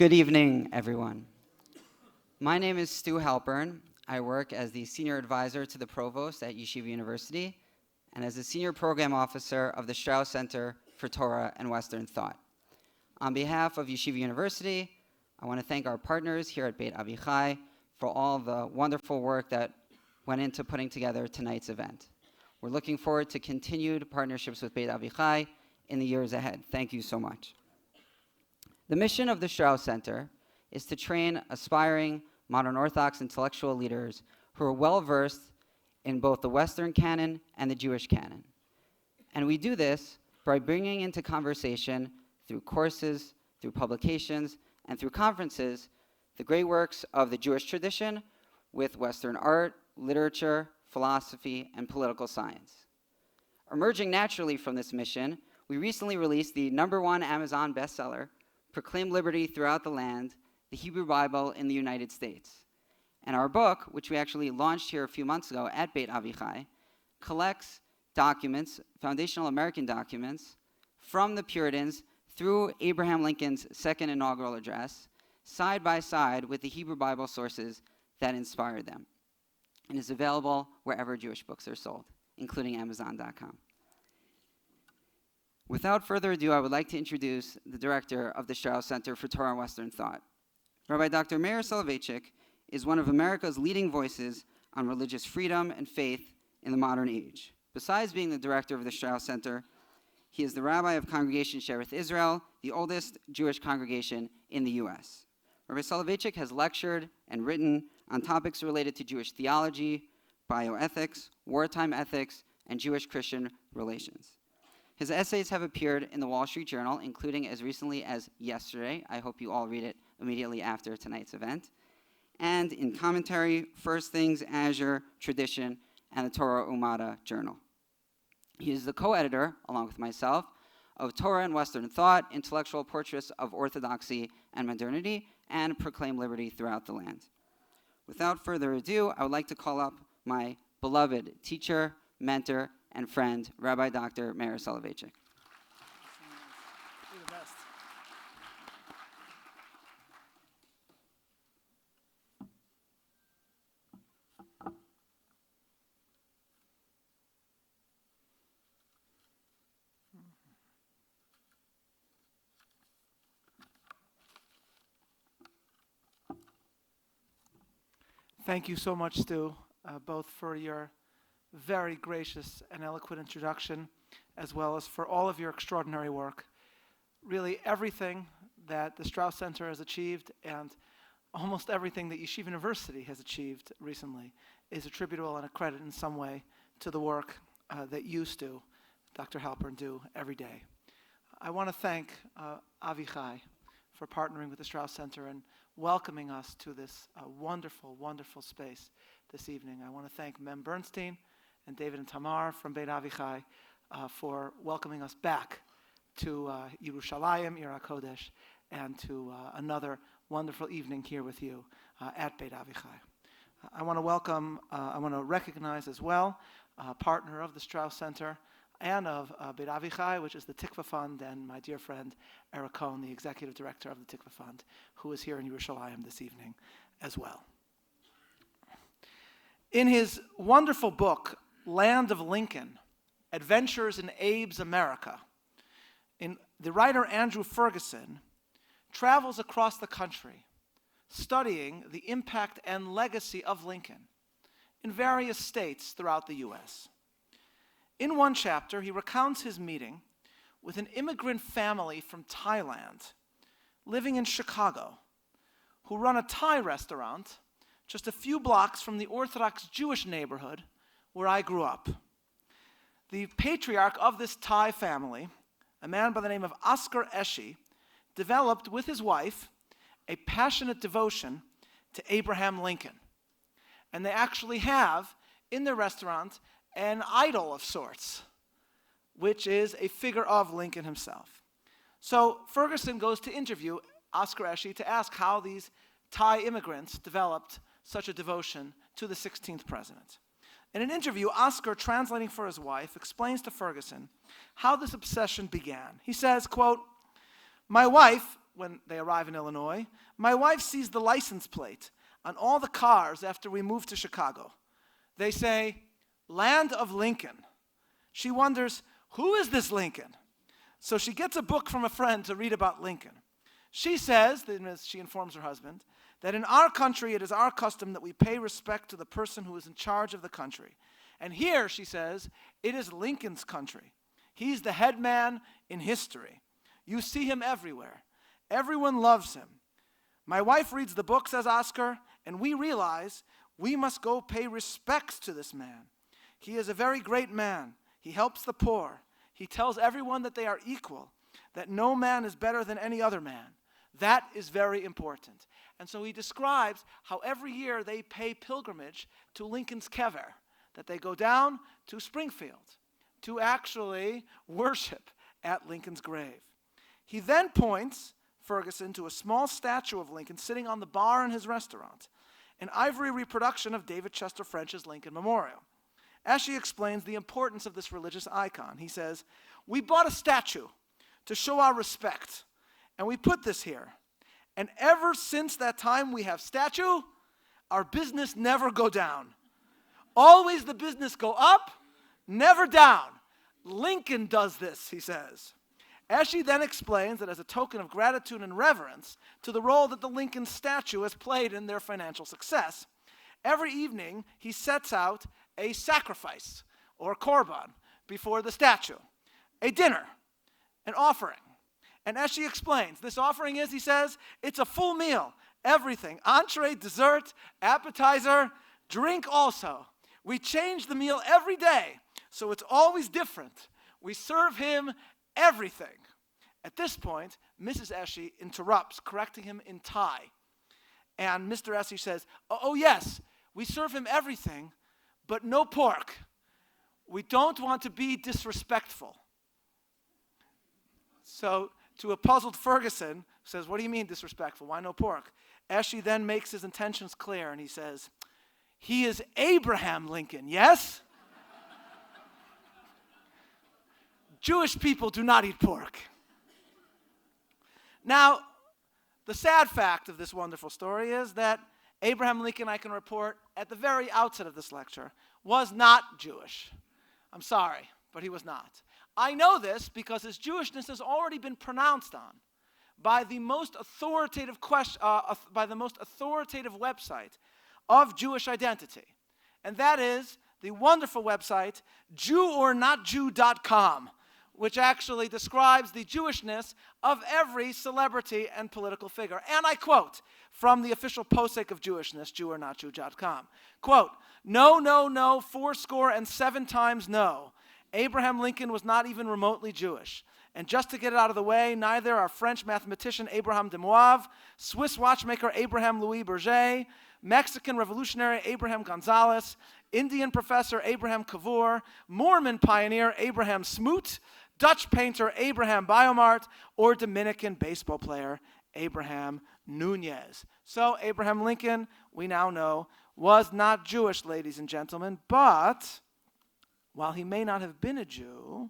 Good evening, everyone. My name is Stu Halpern. I work as the Senior Advisor to the Provost at Yeshiva University and as the Senior Program Officer of the Strauss Center for Torah and Western Thought. On behalf of Yeshiva University, I want to thank our partners here at Beit Avichai for all the wonderful work that went into putting together tonight's event. We're looking forward to continued partnerships with Beit Avichai in the years ahead. Thank you so much. The mission of the Strauss Center is to train aspiring modern Orthodox intellectual leaders who are well-versed in both the Western canon and the Jewish canon. And we do this by bringing into conversation through courses, through publications, and through conferences the great works of the Jewish tradition with Western art, literature, philosophy, and political science. Emerging naturally from this mission, we recently released the #1 Amazon bestseller, Proclaim Liberty Throughout the Land, the Hebrew Bible in the United States. And our book, which we actually launched here a few months ago at Beit Avichai, collects documents, foundational American documents, from the Puritans through Abraham Lincoln's second inaugural address, side by side with the Hebrew Bible sources that inspired them, and is available wherever Jewish books are sold, including Amazon.com. Without further ado, I would like to introduce the director of the Strauss Center for Torah and Western Thought. Rabbi Dr. Meir Soloveitchik is one of America's leading voices on religious freedom and faith in the modern age. Besides being the director of the Strauss Center, he is the rabbi of Congregation Shearith Israel, the oldest Jewish congregation in the U.S. Rabbi Soloveitchik has lectured and written on topics related to Jewish theology, bioethics, wartime ethics, and Jewish-Christian relations. His essays have appeared in the Wall Street Journal, including as recently as yesterday. I hope you all read it immediately after tonight's event. And in Commentary, First Things, Azure, Tradition, and the Torah Umada Journal. He is the co-editor, along with myself, of Torah and Western Thought, Intellectual Portraits of Orthodoxy and Modernity, and Proclaim Liberty Throughout the Land. Without further ado, I would like to call up my beloved teacher, mentor, and friend, Rabbi Dr. Meir Soloveitchik. You're the best. Thank you so much, Stu, both for your very gracious and eloquent introduction, as well as for all of your extraordinary work. Really, everything that the Strauss Center has achieved and almost everything that Yeshiva University has achieved recently is attributable and a credit in some way to the work that you, Stu, Dr. Halpern, do every day. I want to thank Avichai for partnering with the Strauss Center and welcoming us to this wonderful, wonderful space this evening. I want to thank Mem Bernstein and David and Tamar from Beit Avichai for welcoming us back to Yerushalayim, Yer HaKodesh, and to another wonderful evening here with you at Beit Avichai. I want to recognize as well a partner of the Strauss Center and of Beit Avichai, which is the Tikva Fund, and my dear friend Eric Cohn, the executive director of the Tikva Fund, who is here in Yerushalayim this evening as well. In his wonderful book, Land of Lincoln, Adventures in Abe's America, the writer Andrew Ferguson travels across the country studying the impact and legacy of Lincoln in various states throughout the U.S. In one chapter, he recounts his meeting with an immigrant family from Thailand living in Chicago who run a Thai restaurant just a few blocks from the Orthodox Jewish neighborhood where I grew up. The patriarch of this Thai family, a man by the name of Oscar Eschi, developed with his wife a passionate devotion to Abraham Lincoln. And they actually have in their restaurant an idol of sorts, which is a figure of Lincoln himself. So Ferguson goes to interview Oscar Eschi to ask how these Thai immigrants developed such a devotion to the 16th president. In an interview, Oscar, translating for his wife, explains to Ferguson how this obsession began. He says, quote, "My wife when they arrive in Illinois, my wife sees the license plate on all the cars after we moved to Chicago. They say, Land of Lincoln. She wonders, who is this Lincoln? So she gets a book from a friend to read about Lincoln. She says, she informs her husband, that in our country it is our custom that we pay respect to the person who is in charge of the country. And here, she says, it is Lincoln's country. He's the head man in history. You see him everywhere. Everyone loves him. My wife reads the book, says Oscar, and we realize we must go pay respects to this man. He is a very great man. He helps the poor. He tells everyone that they are equal, that no man is better than any other man. That is very important. And so he describes how every year they pay pilgrimage to Lincoln's kever, that they go down to Springfield to actually worship at Lincoln's grave. He then points Ferguson to a small statue of Lincoln sitting on the bar in his restaurant, an ivory reproduction of David Chester French's Lincoln Memorial. As she explains the importance of this religious icon, he says, we bought a statue to show our respect, and we put this here. And ever since that time we have statue, our business never go down. Always the business go up, never down. Lincoln does this, he says. As she then explains that as a token of gratitude and reverence to the role that the Lincoln statue has played in their financial success, every evening he sets out a sacrifice or korban before the statue, a dinner, an offering. And as she explains, this offering is, he says, it's a full meal, everything, entree, dessert, appetizer, drink also. We change the meal every day, so it's always different. We serve him everything. At this point, Mrs. Eshe interrupts, correcting him in Thai. And Mr. Eshe says, oh yes, we serve him everything, but no pork. We don't want to be disrespectful. So to a puzzled Ferguson, says, what do you mean disrespectful? Why no pork? Eshe then makes his intentions clear, and he says, he is Abraham Lincoln, yes? Jewish people do not eat pork. Now, the sad fact of this wonderful story is that Abraham Lincoln, I can report at the very outset of this lecture, was not Jewish. I'm sorry, but he was not. I know this because his Jewishness has already been pronounced on by the most authoritative website of Jewish identity, and that is the wonderful website JewOrNotJew.com, which actually describes the Jewishness of every celebrity and political figure. And I quote from the official posek of Jewishness, JewOrNotJew.com, quote, no, no, no, 77 times no. Abraham Lincoln was not even remotely Jewish. And just to get it out of the way, neither are French mathematician Abraham de Moivre, Swiss watchmaker Abraham Louis Berger, Mexican revolutionary Abraham Gonzalez, Indian professor Abraham Cavour, Mormon pioneer Abraham Smoot, Dutch painter Abraham Biomart, or Dominican baseball player Abraham Nunez. So Abraham Lincoln, we now know, was not Jewish, ladies and gentlemen, but while he may not have been a Jew,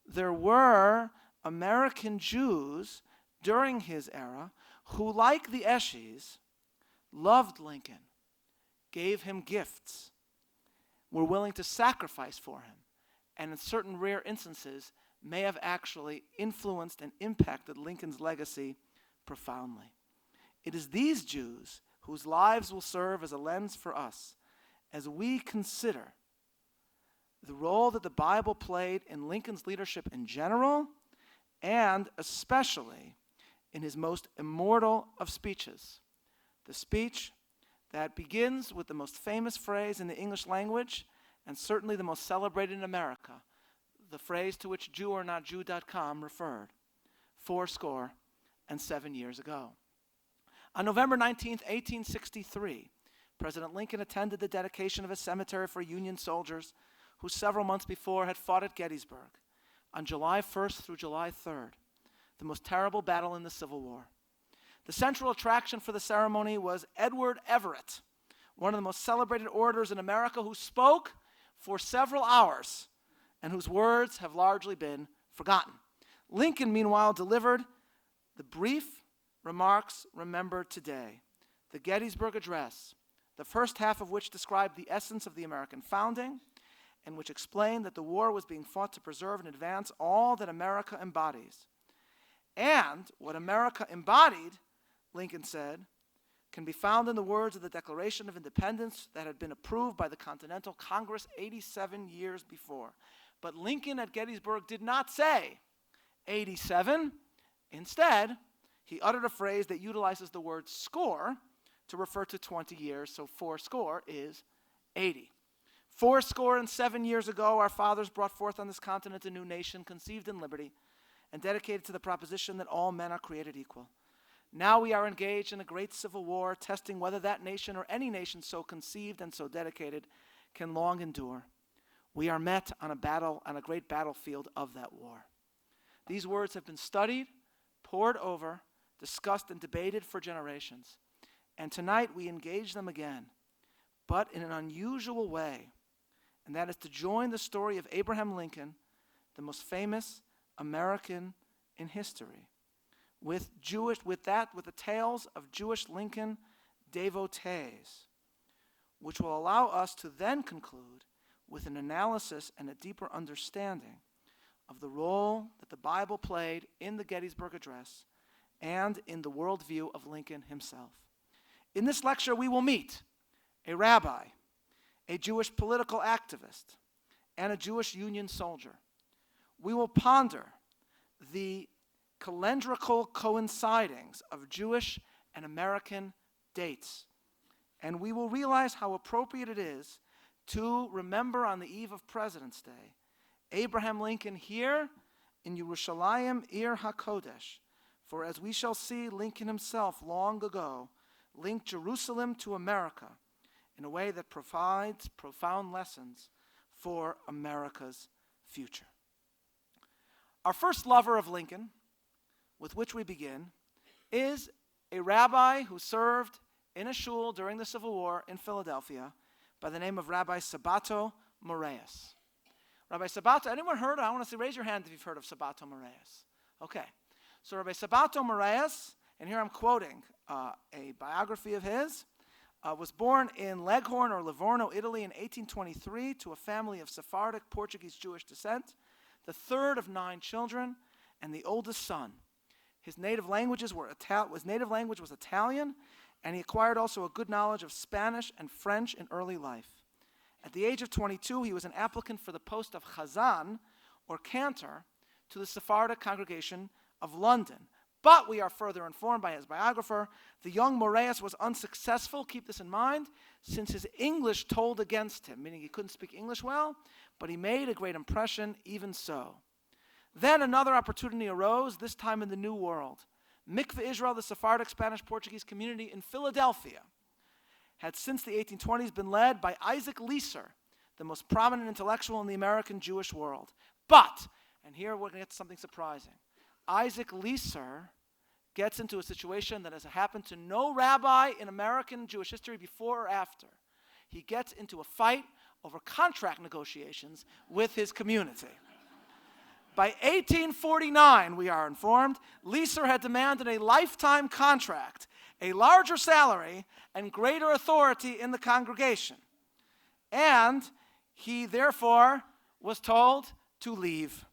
there were American Jews during his era who, like the Eshes, loved Lincoln, gave him gifts, were willing to sacrifice for him, and in certain rare instances may have actually influenced and impacted Lincoln's legacy profoundly. It is these Jews whose lives will serve as a lens for us as we consider the role that the Bible played in Lincoln's leadership in general, and especially in his most immortal of speeches, the speech that begins with the most famous phrase in the English language, and certainly the most celebrated in America, the phrase to which JewOrNotJew.com referred 77 years ago. On November 19th, 1863, President Lincoln attended the dedication of a cemetery for Union soldiers who several months before had fought at Gettysburg on July 1st through July 3rd, the most terrible battle in the Civil War. The central attraction for the ceremony was Edward Everett, one of the most celebrated orators in America, who spoke for several hours and whose words have largely been forgotten. Lincoln, meanwhile, delivered the brief remarks remembered today. The Gettysburg Address, the first half of which described the essence of the American founding, and which explained that the war was being fought to preserve and advance all that America embodies. And what America embodied, Lincoln said, can be found in the words of the Declaration of Independence that had been approved by the Continental Congress 87 years before. But Lincoln at Gettysburg did not say 87. Instead, he uttered a phrase that utilizes the word score to refer to 20 years, so 80. 70 years ago, our fathers brought forth on this continent a new nation conceived in liberty and dedicated to the proposition that all men are created equal. Now we are engaged in a great civil war, testing whether that nation or any nation so conceived and so dedicated can long endure. We are met on a great battlefield of that war. These words have been studied, pored over, discussed, and debated for generations. And tonight we engage them again, but in an unusual way, and that is to join the story of Abraham Lincoln, the most famous American in history, with the tales of Jewish Lincoln devotees, which will allow us to then conclude with an analysis and a deeper understanding of the role that the Bible played in the Gettysburg Address and in the worldview of Lincoln himself. In this lecture, we will meet a rabbi, a Jewish political activist, and a Jewish Union soldier. We will ponder the calendrical coincidings of Jewish and American dates, and we will realize how appropriate it is to remember on the eve of President's Day Abraham Lincoln here in Yerushalayim Ir HaKodesh, for as we shall see, Lincoln himself long ago linked Jerusalem to America in a way that provides profound lessons for America's future. Our first lover of Lincoln, with which we begin, is a rabbi who served in a shul during the Civil War in Philadelphia by the name of Rabbi Sabbath Sermon. Rabbi Sabbath, anyone heard? I want to see, raise your hand if you've heard of Sabbath Sermon. Okay. So Rabbi Sabbath Sermon, and here I'm quoting a biography of his, was born in Leghorn or Livorno, Italy in 1823 to a family of Sephardic Portuguese Jewish descent, the third of 9 children, and the oldest son. His native language was Italian, and he acquired also a good knowledge of Spanish and French in early life. At the age of 22, he was an applicant for the post of Chazan, or cantor, to the Sephardic congregation of London. But we are further informed by his biographer, the young Moraes was unsuccessful, keep this in mind, since his English told against him, meaning he couldn't speak English well, but he made a great impression even so. Then another opportunity arose, this time in the New World. Mikveh Israel, the Sephardic Spanish-Portuguese community in Philadelphia, had since the 1820s been led by Isaac Leeser, the most prominent intellectual in the American Jewish world. But, and here we're going to get to something surprising, Isaac Leeser gets into a situation that has happened to no rabbi in American Jewish history before or after. He gets into a fight over contract negotiations with his community. By 1849, we are informed, Leeser had demanded a lifetime contract, a larger salary, and greater authority in the congregation. And he therefore was told to leave.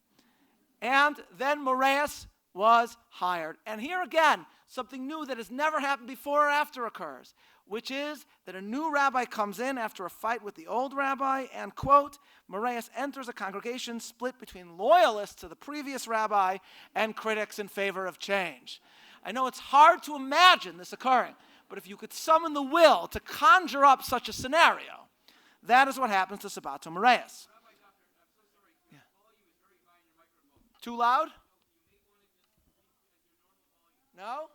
And then Moraes was hired. And here again, something new that has never happened before or after occurs, which is that a new rabbi comes in after a fight with the old rabbi, and, quote, Moraes enters a congregation split between loyalists to the previous rabbi and critics in favor of change. I know it's hard to imagine this occurring, but if you could summon the will to conjure up such a scenario, that is what happens to Sabbath Moraes. Yeah. Too loud? No?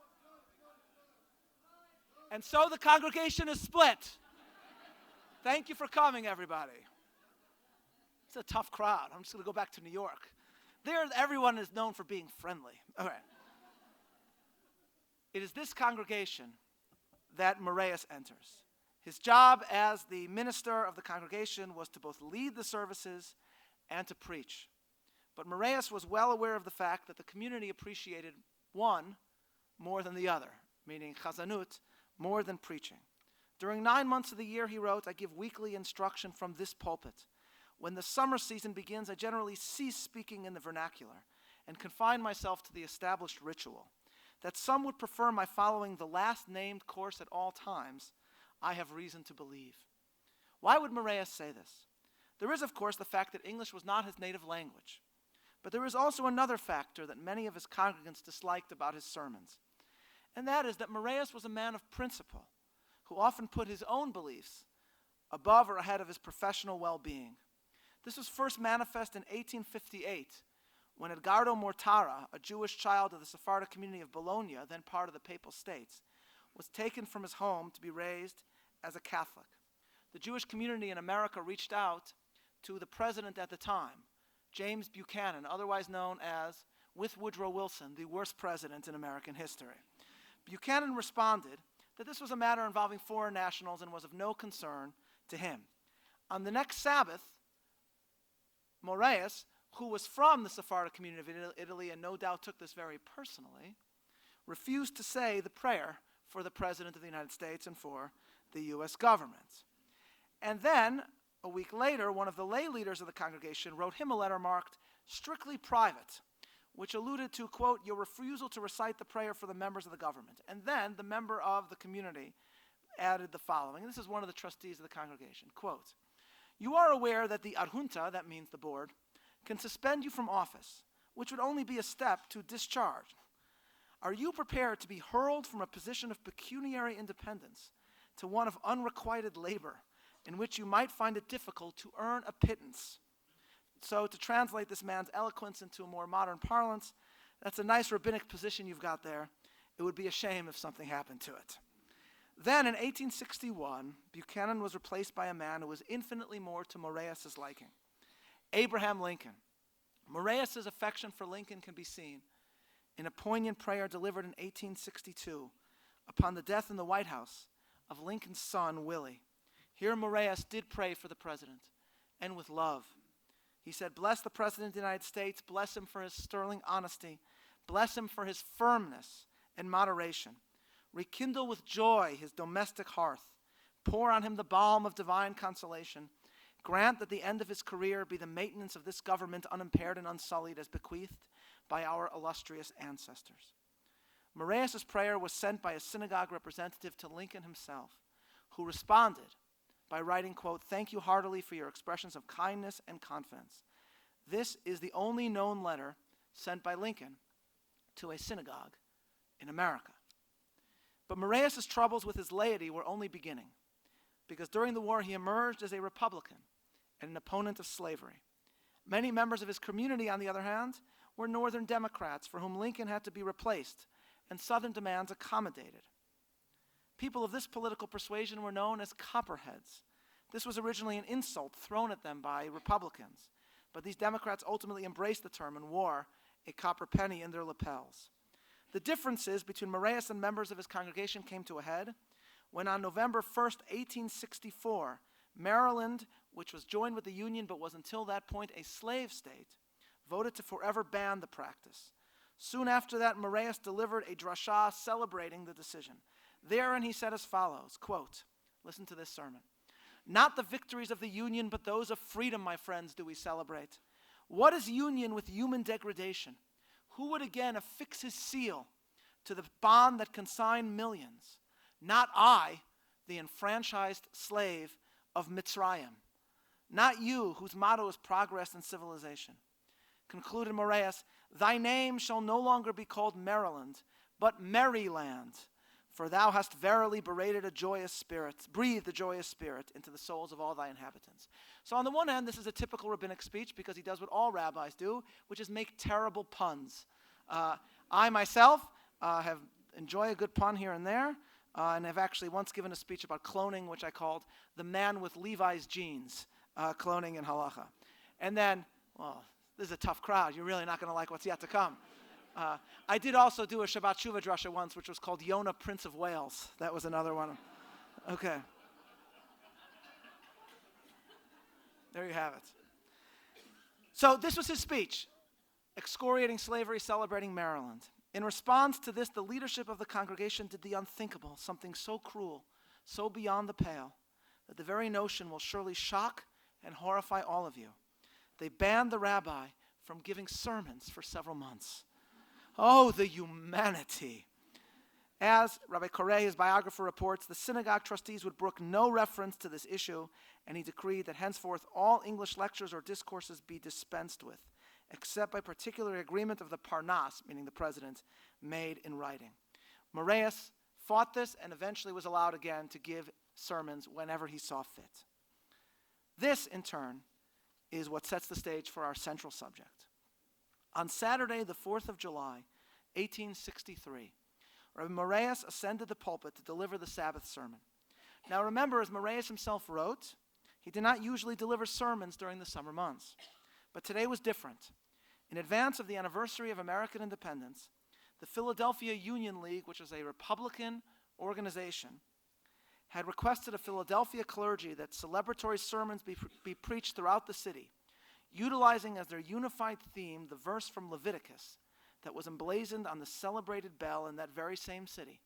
And so the congregation is split. Thank you for coming, everybody. It's a tough crowd. I'm just going to go back to New York. There, everyone is known for being friendly. All right. It is this congregation that Moraes enters. His job as the minister of the congregation was to both lead the services and to preach. But Moraes was well aware of the fact that the community appreciated, one, more than the other, meaning chazanut, more than preaching. During 9 months of the year, he wrote, I give weekly instruction from this pulpit. When the summer season begins, I generally cease speaking in the vernacular and confine myself to the established ritual. That some would prefer my following the last named course at all times, I have reason to believe. Why would Moraes say this? There is, of course, the fact that English was not his native language. But there is also another factor that many of his congregants disliked about his sermons. And that is that Moraes was a man of principle, who often put his own beliefs above or ahead of his professional well-being. This was first manifest in 1858, when Edgardo Mortara, a Jewish child of the Sephardic community of Bologna, then part of the Papal States, was taken from his home to be raised as a Catholic. The Jewish community in America reached out to the president at the time, James Buchanan, otherwise known as, with Woodrow Wilson, the worst president in American history. Buchanan responded that this was a matter involving foreign nationals and was of no concern to him. On the next Sabbath, Moraes, who was from the Sephardic community of Italy and no doubt took this very personally, refused to say the prayer for the President of the United States and for the U.S. government. And then, a week later, one of the lay leaders of the congregation wrote him a letter marked strictly private, which alluded to, quote, your refusal to recite the prayer for the members of the government. And then the member of the community added the following. This is one of the trustees of the congregation. Quote, you are aware that the adjunta, that means the board, can suspend you from office, which would only be a step to discharge. Are you prepared to be hurled from a position of pecuniary independence to one of unrequited labor, in which you might find it difficult to earn a pittance? So to translate this man's eloquence into a more modern parlance, that's a nice rabbinic position you've got there. It would be a shame if something happened to it. Then in 1861, Buchanan was replaced by a man who was infinitely more to Moraes' liking, Abraham Lincoln. Moraes' affection for Lincoln can be seen in a poignant prayer delivered in 1862 upon the death in the White House of Lincoln's son, Willie. Here Moraes did pray for the president, and with love. He said, bless the President of the United States, bless him for his sterling honesty, bless him for his firmness and moderation. Rekindle with joy his domestic hearth, pour on him the balm of divine consolation. Grant that the end of his career be the maintenance of this government unimpaired and unsullied as bequeathed by our illustrious ancestors. Moraes' prayer was sent by a synagogue representative to Lincoln himself, who responded by writing, quote, thank you heartily for your expressions of kindness and confidence. This is the only known letter sent by Lincoln to a synagogue in America. But Moraes' troubles with his laity were only beginning, because during the war he emerged as a Republican and an opponent of slavery. Many members of his community, on the other hand, were Northern Democrats for whom Lincoln had to be replaced and Southern demands accommodated. People of this political persuasion were known as Copperheads. This was originally an insult thrown at them by Republicans, but these Democrats ultimately embraced the term and wore a copper penny in their lapels. The differences between Moraes and members of his congregation came to a head when on November 1st, 1864, Maryland, which was joined with the Union but was until that point a slave state, voted to forever ban the practice. Soon after that, Moraes delivered a drashah celebrating the decision. Therein he said as follows, quote, listen to this sermon. Not the victories of the Union, but those of freedom, my friends, do we celebrate. What is union with human degradation? Who would again affix his seal to the bond that consigned millions? Not I, the enfranchised slave of Mitzrayim. Not you, whose motto is progress and civilization. Concluded Moraes, thy name shall no longer be called Maryland, but Merryland, for thou hast verily breathed a joyous spirit into the souls of all thy inhabitants. So on the one hand, this is a typical rabbinic speech because he does what all rabbis do, which is make terrible puns. I myself have enjoyed a good pun here and there, and have actually once given a speech about cloning, which I called the man with Levi's jeans, cloning in halacha. And then, well, this is a tough crowd. You're really not going to like what's yet to come. I did also do a Shabbat Shuvah drasha once, which was called Yonah, Prince of Wales. That was another one. Okay. There you have it. So this was his speech, excoriating slavery, celebrating Maryland. In response to this, the leadership of the congregation did the unthinkable, something so cruel, so beyond the pale, that the very notion will surely shock and horrify all of you. They banned the rabbi from giving sermons for several months. Oh, the humanity! As Rabbi Correa, his biographer, reports, the synagogue trustees would brook no reference to this issue, and he decreed that henceforth all English lectures or discourses be dispensed with, except by particular agreement of the Parnas, meaning the president, made in writing. Moraeus fought this and eventually was allowed again to give sermons whenever he saw fit. This, in turn, is what sets the stage for our central subject. On Saturday, the 4th of July, 1863, Rabbi Moraeus ascended the pulpit to deliver the Sabbath Sermon. Now remember, as Moraeus himself wrote, he did not usually deliver sermons during the summer months. But today was different. In advance of the anniversary of American independence, the Philadelphia Union League, which is a Republican organization, had requested of Philadelphia clergy that celebratory sermons be preached throughout the city, utilizing as their unified theme the verse from Leviticus that was emblazoned on the celebrated bell in that very same city: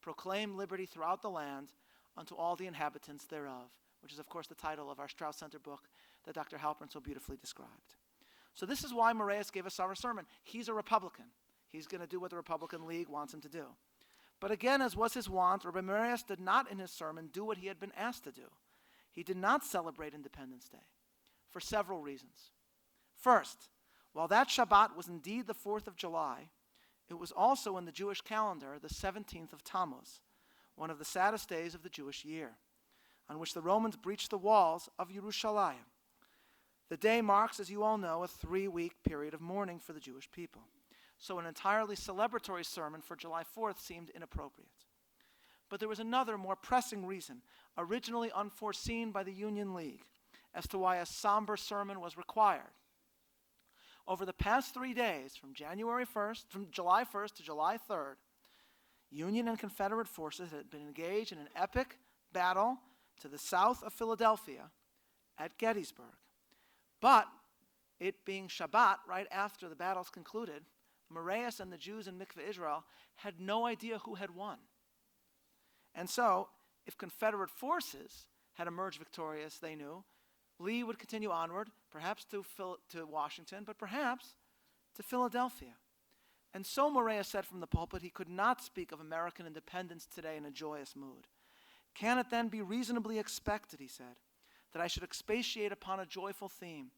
"Proclaim liberty throughout the land unto all the inhabitants thereof," which is, of course, the title of our Strauss Center book that Dr. Halpern so beautifully described. So this is why Moraeus gave a summer sermon. He's a Republican. He's going to do what the Republican League wants him to do. But again, as was his wont, Rabbi Moraeus did not in his sermon do what he had been asked to do. He did not celebrate Independence Day for several reasons. First, while that Shabbat was indeed the 4th of July, it was also in the Jewish calendar the 17th of Tammuz, one of the saddest days of the Jewish year, on which the Romans breached the walls of Yerushalayim. The day marks, as you all know, a 3-week period of mourning for the Jewish people. So an entirely celebratory sermon for July 4th seemed inappropriate. But there was another, more pressing reason, originally unforeseen by the Union League, as to why a somber sermon was required. Over the past 3 days, from July 1st to July 3rd, Union and Confederate forces had been engaged in an epic battle to the south of Philadelphia at Gettysburg. But it being Shabbat, right after the battles concluded, Moraeus and the Jews in Mikveh Israel had no idea who had won. And so, if Confederate forces had emerged victorious, they knew, Lee would continue onward, perhaps to Washington, but perhaps to Philadelphia. And so Moraeus said from the pulpit he could not speak of American independence today in a joyous mood. Can it then be reasonably expected, he said, that I should expatiate upon a joyful theme?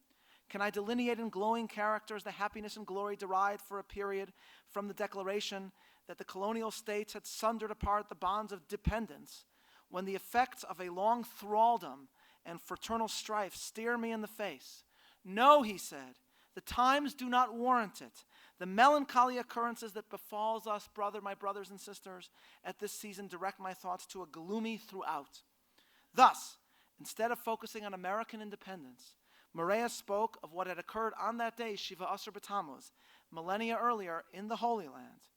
Can I delineate in glowing characters the happiness and glory derived for a period from the declaration that the colonial states had sundered apart the bonds of dependence, when the effects of a long thraldom and fraternal strife stare me in the face? No, he said, the times do not warrant it. The melancholy occurrences that befalls us, my brothers and sisters, at this season direct my thoughts to a gloomy throughout. Thus, instead of focusing on American independence, Moraeus spoke of what had occurred on that day, Shiva Asar B'Tammuz, millennia earlier in the Holy Land.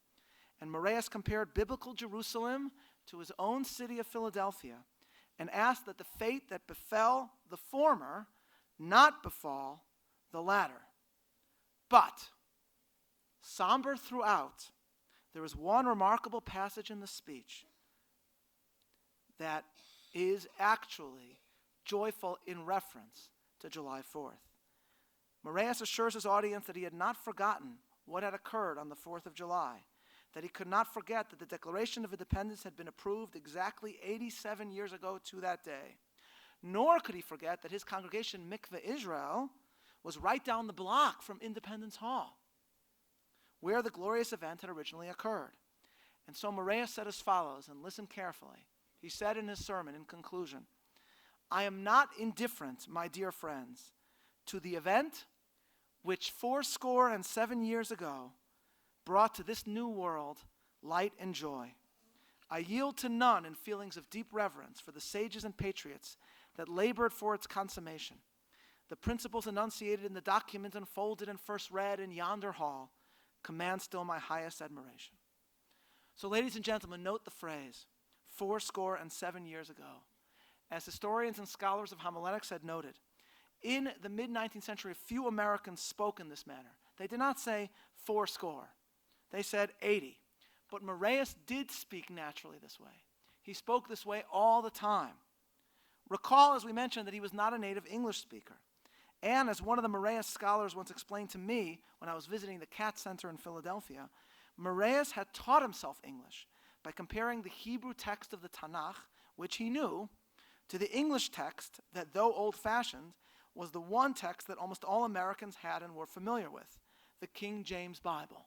And Moraeus compared biblical Jerusalem to his own city of Philadelphia and asked that the fate that befell the former not befall the latter. But, somber throughout, there is one remarkable passage in the speech that is actually joyful in reference to July 4th. Moraeus assures his audience that he had not forgotten what had occurred on the 4th of July, that he could not forget that the Declaration of Independence had been approved exactly 87 years ago to that day, nor could he forget that his congregation, Mikveh Israel, was right down the block from Independence Hall, where the glorious event had originally occurred. And so Moraeus said as follows, and listen carefully. He said in his sermon in conclusion, I am not indifferent, my dear friends, to the event which 77 years ago brought to this new world light and joy. I yield to none in feelings of deep reverence for the sages and patriots that labored for its consummation. The principles enunciated in the document unfolded and first read in yonder hall command still my highest admiration. So, ladies and gentlemen, note the phrase, 77 years ago. As historians and scholars of homiletics had noted, in the mid-19th century, few Americans spoke in this manner. They did not say 80. They said 80. But Moraeus did speak naturally this way. He spoke this way all the time. Recall, as we mentioned, that he was not a native English speaker. And as one of the Moraeus scholars once explained to me when I was visiting the Cat Center in Philadelphia, Moraeus had taught himself English by comparing the Hebrew text of the Tanakh, which he knew, to the English text that, though old-fashioned, was the one text that almost all Americans had and were familiar with, the King James Bible.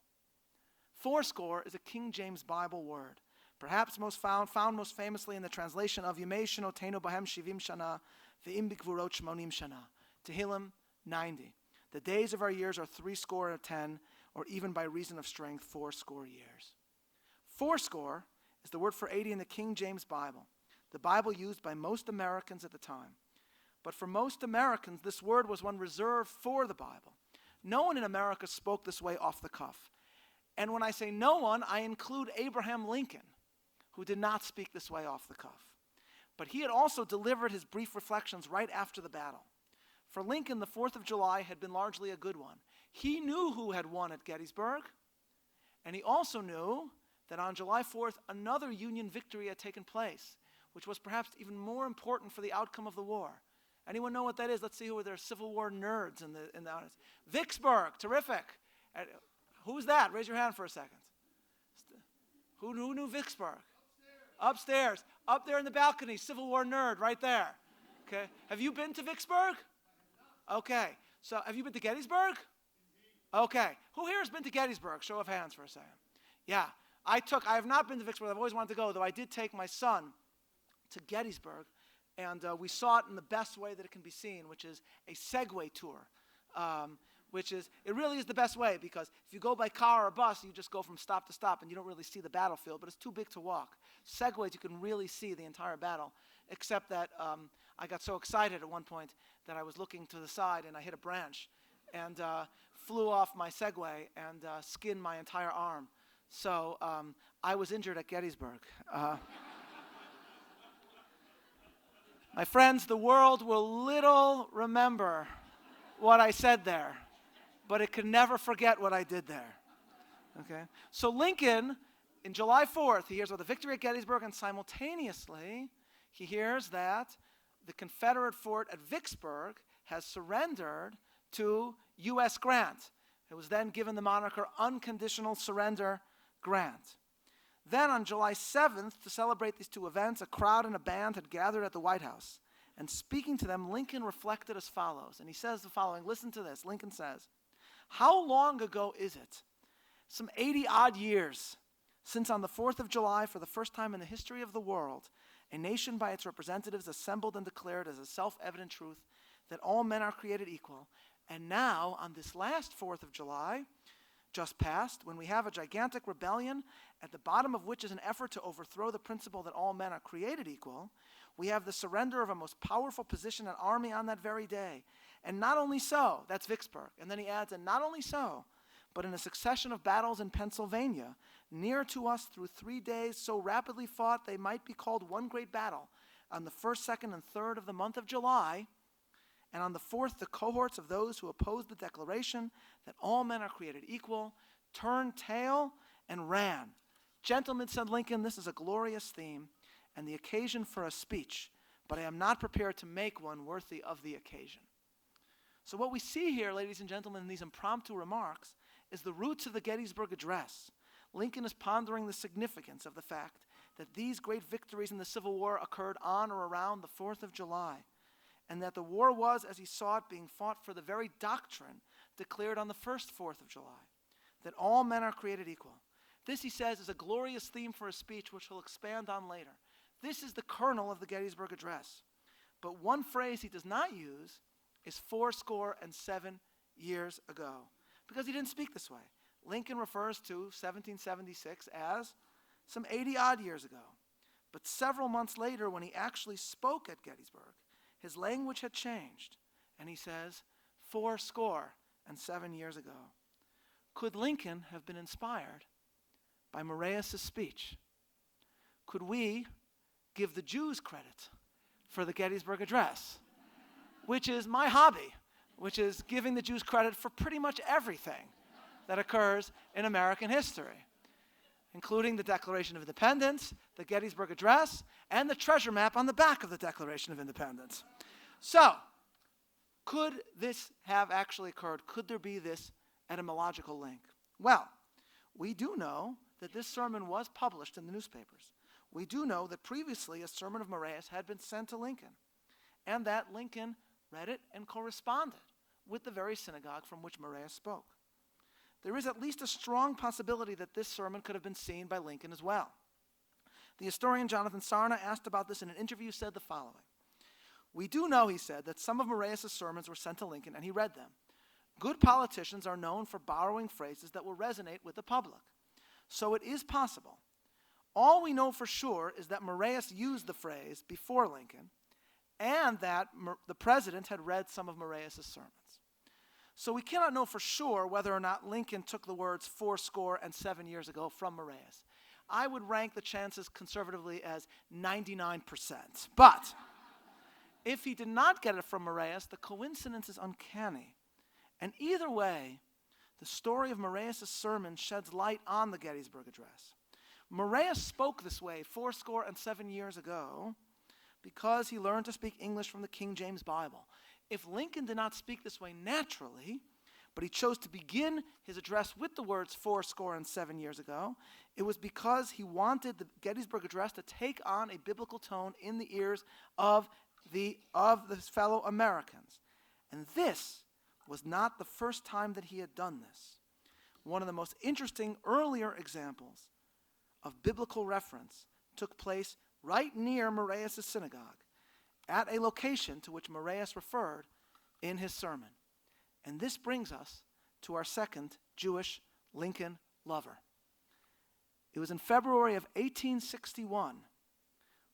Fourscore is a King James Bible word, perhaps found most famously in the translation of Yemei Shenotenu Bahem Shivim Shana Ve'im Bikvurot Shmonim Shana, Tehillim 90. The days of our years are 70, or even by reason of strength, 80 years. Fourscore is the word for 80 in the King James Bible, the Bible used by most Americans at the time. But for most Americans, this word was one reserved for the Bible. No one in America spoke this way off the cuff. And when I say no one, I include Abraham Lincoln, who did not speak this way off the cuff. But he had also delivered his brief reflections right after the battle. For Lincoln, the 4th of July had been largely a good one. He knew who had won at Gettysburg, and he also knew that on July 4th, another Union victory had taken place, which was perhaps even more important for the outcome of the war. Anyone know what that is? Let's see who are there Civil War nerds in the audience. Vicksburg, terrific. Who's that? Raise your hand for a second. Who knew Vicksburg? Upstairs. Up there in the balcony, Civil War nerd right there. Okay. Have you been to Vicksburg? Okay. So have you been to Gettysburg? Okay. Who here has been to Gettysburg? Show of hands for a second. Yeah. I have not been to Vicksburg. I've always wanted to go, though I did take my son to Gettysburg, and we saw it in the best way that it can be seen, which is a Segway tour. It really is the best way, because if you go by car or bus, you just go from stop to stop and you don't really see the battlefield, but it's too big to walk. Segways, you can really see the entire battle, except that I got so excited at one point that I was looking to the side and I hit a branch and flew off my Segway and skinned my entire arm. So I was injured at Gettysburg. My friends, the world will little remember what I said there, but it can never forget what I did there. Okay? So Lincoln, in July 4th, he hears about the victory at Gettysburg, and simultaneously, he hears that the Confederate fort at Vicksburg has surrendered to U.S. Grant. It was then given the moniker Unconditional Surrender Grant. Then on July 7th, to celebrate these two events, a crowd and a band had gathered at the White House. And speaking to them, Lincoln reflected as follows. And he says the following. Listen to this. Lincoln says, "How long ago is it? Some 80-odd years since on the 4th of July, for the first time in the history of the world, a nation by its representatives assembled and declared as a self-evident truth that all men are created equal. And now, on this last 4th of July, just passed, when we have a gigantic rebellion at the bottom of which is an effort to overthrow the principle that all men are created equal, we have the surrender of a most powerful position and army on that very day. And not only so," that's Vicksburg, and then he adds, "and not only so, but in a succession of battles in Pennsylvania, near to us through 3 days, so rapidly fought they might be called one great battle, on the 1st, 2nd, and 3rd of the month of July, and on the 4th, the cohorts of those who opposed the declaration that all men are created equal turned tail and ran. Gentlemen," said Lincoln, "this is a glorious theme and the occasion for a speech, but I am not prepared to make one worthy of the occasion." So what we see here, ladies and gentlemen, in these impromptu remarks is the roots of the Gettysburg Address. Lincoln is pondering the significance of the fact that these great victories in the Civil War occurred on or around the 4th of July, and that the war was, as he saw it, being fought for the very doctrine declared on the first 4th of July, that all men are created equal. This, he says, is a glorious theme for a speech which he'll expand on later. This is the kernel of the Gettysburg Address. But one phrase he does not use is 77 years ago, because he didn't speak this way. Lincoln refers to 1776 as some 80-odd years ago. But several months later, when he actually spoke at Gettysburg, his language had changed, and he says, 77 years ago. Could Lincoln have been inspired by Moraeus' speech? Could we give the Jews credit for the Gettysburg Address, which is my hobby, which is giving the Jews credit for pretty much everything that occurs in American history, including the Declaration of Independence, the Gettysburg Address, and the treasure map on the back of the Declaration of Independence. So, could this have actually occurred? Could there be this etymological link? Well, we do know that this sermon was published in the newspapers. We do know that previously a sermon of Moraeus had been sent to Lincoln, and that Lincoln read it and corresponded with the very synagogue from which Moraeus spoke. There is at least a strong possibility that this sermon could have been seen by Lincoln as well. The historian Jonathan Sarna, asked about this in an interview, said the following. "We do know," he said, "that some of Moraeus' sermons were sent to Lincoln, and he read them. Good politicians are known for borrowing phrases that will resonate with the public. So it is possible. All we know for sure is that Moraeus used the phrase before Lincoln, and that the president had read some of Moraeus' sermons. So we cannot know for sure whether or not Lincoln took the words 77 years ago from Moraeus. I would rank the chances conservatively as 99%. But if he did not get it from Moraeus, the coincidence is uncanny. And either way, the story of Moraeus' sermon sheds light on the Gettysburg Address. Moraeus spoke this way 77 years ago because he learned to speak English from the King James Bible. If Lincoln did not speak this way naturally, but he chose to begin his address with the words 77 years ago, it was because he wanted the Gettysburg Address to take on a biblical tone in the ears of his fellow Americans. And this was not the first time that he had done this. One of the most interesting earlier examples of biblical reference took place right near Moraeus' synagogue, at a location to which Moraeus referred in his sermon. And this brings us to our second Jewish Lincoln lover. It was in February of 1861,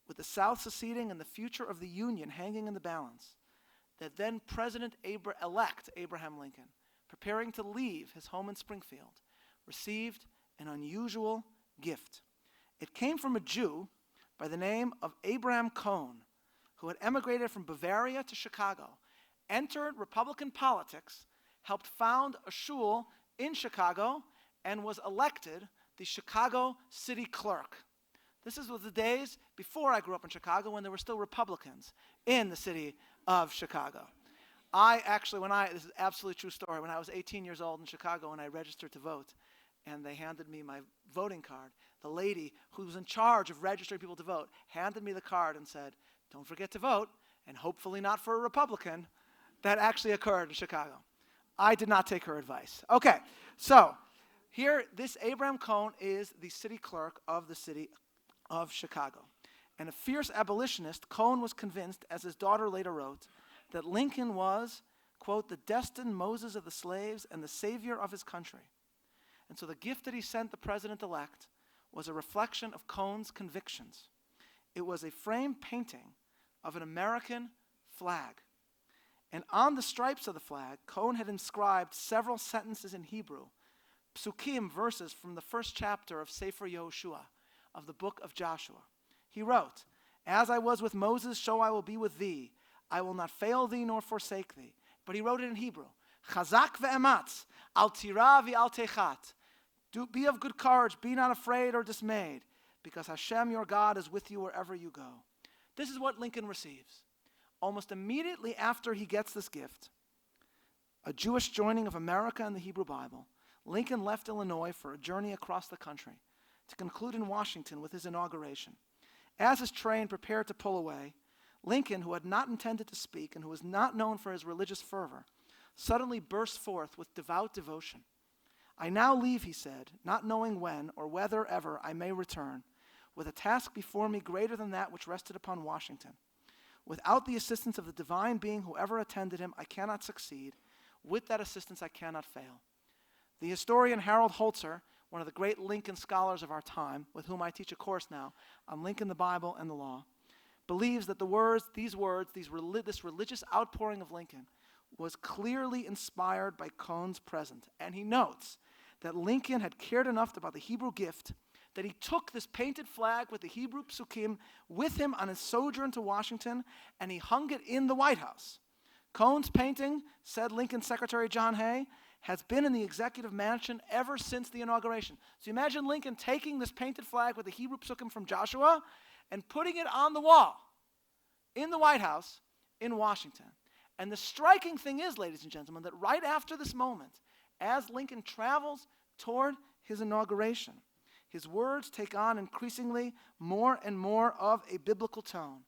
with the South seceding and the future of the Union hanging in the balance, that then President-elect Abraham Lincoln, preparing to leave his home in Springfield, received an unusual gift. It came from a Jew by the name of Abraham Cohn, who had emigrated from Bavaria to Chicago, entered Republican politics, helped found a shul in Chicago, and was elected the Chicago city clerk. This was the days before I grew up in Chicago, when there were still Republicans in the city of Chicago. This is an absolutely true story, when I was 18 years old in Chicago and I registered to vote, and they handed me my voting card, the lady who was in charge of registering people to vote handed me the card and said, "Don't forget to vote, and hopefully not for a Republican." That actually occurred in Chicago. I did not take her advice. Okay, so here, this Abraham Cohn is the city clerk of the city of Chicago. And a fierce abolitionist, Cohn was convinced, as his daughter later wrote, that Lincoln was, quote, "the destined Moses of the slaves and the savior of his country." And so the gift that he sent the president-elect was a reflection of Cohn's convictions. It was a framed painting of an American flag. And on the stripes of the flag, Cohn had inscribed several sentences in Hebrew, psukim, verses from the first chapter of Sefer Yehoshua, of the book of Joshua. He wrote, "As I was with Moses, so I will be with thee. I will not fail thee nor forsake thee." But he wrote it in Hebrew. "Chazak ve'ematz, al tira v'al techat." Be of good courage, be not afraid or dismayed, because Hashem your God is with you wherever you go. This is what Lincoln receives. Almost immediately after he gets this gift, a Jewish joining of America and the Hebrew Bible, Lincoln left Illinois for a journey across the country to conclude in Washington with his inauguration. As his train prepared to pull away, Lincoln, who had not intended to speak and who was not known for his religious fervor, suddenly burst forth with devout devotion. "I now leave," he said, "not knowing when or whether ever I may return, with a task before me greater than that which rested upon Washington. Without the assistance of the divine being who ever attended him, I cannot succeed. With that assistance, I cannot fail." The historian Harold Holzer, one of the great Lincoln scholars of our time, with whom I teach a course now on Lincoln, the Bible, and the law, believes that this religious outpouring of Lincoln was clearly inspired by Cohn's present. And he notes that Lincoln had cared enough about the Hebrew gift that he took this painted flag with the Hebrew psukim with him on his sojourn to Washington, and he hung it in the White House. Cohn's painting, said Lincoln's Secretary John Hay, has been in the executive mansion ever since the inauguration. So imagine Lincoln taking this painted flag with the Hebrew psukim from Joshua and putting it on the wall in the White House in Washington. And the striking thing is, ladies and gentlemen, that right after this moment, as Lincoln travels toward his inauguration, his words take on increasingly more and more of a biblical tone.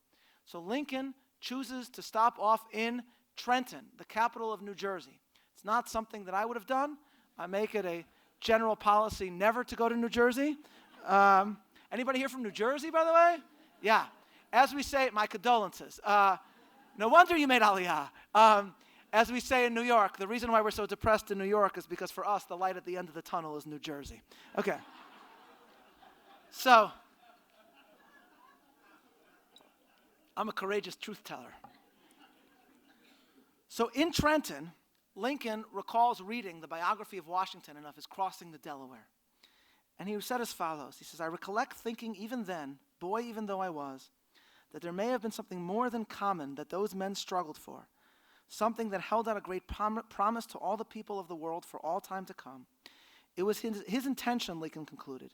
So Lincoln chooses to stop off in Trenton, the capital of New Jersey. It's not something that I would have done. I make it a general policy never to go to New Jersey. Anybody here from New Jersey, by the way? Yeah. As we say, my condolences. No wonder you made Aliyah. As we say in New York, the reason why we're so depressed in New York is because for us, the light at the end of the tunnel is New Jersey. Okay. So, I'm a courageous truth teller. So in Trenton, Lincoln recalls reading the biography of Washington and of his crossing the Delaware. And he said as follows. He says, I recollect thinking even then, boy even though I was, that there may have been something more than common that those men struggled for, something that held out a great promise to all the people of the world for all time to come. It was his intention, Lincoln concluded,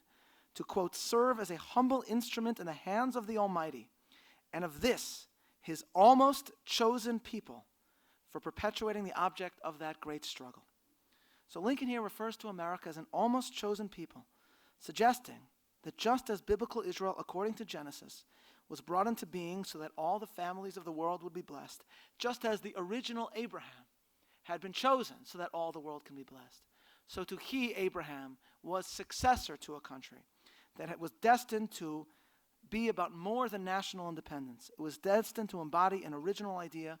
to, quote, serve as a humble instrument in the hands of the Almighty, and of this, his almost chosen people, for perpetuating the object of that great struggle. So Lincoln here refers to America as an almost chosen people, suggesting that just as biblical Israel, according to Genesis, was brought into being so that all the families of the world would be blessed, just as the original Abraham had been chosen so that all the world can be blessed, so too he, Abraham, was successor to a country that was destined to be about more than national independence. It was destined to embody an original idea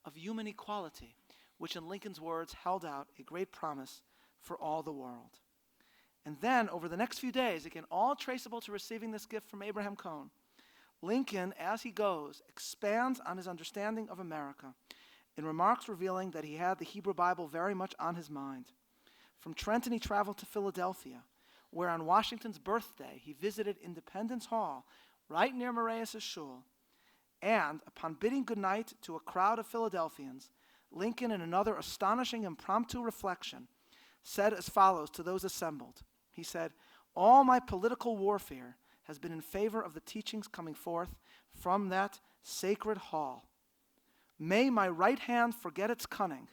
of human equality, which in Lincoln's words held out a great promise for all the world. And then, over the next few days, again, all traceable to receiving this gift from Abraham Cohn, Lincoln, as he goes, expands on his understanding of America in remarks revealing that he had the Hebrew Bible very much on his mind. From Trenton, he traveled to Philadelphia, where on Washington's birthday, he visited Independence Hall, right near Moraeus' shul, and upon bidding goodnight to a crowd of Philadelphians, Lincoln, in another astonishing impromptu reflection, said as follows to those assembled. He said, all my political warfare has been in favor of the teachings coming forth from that sacred hall. May my right hand forget its cunning,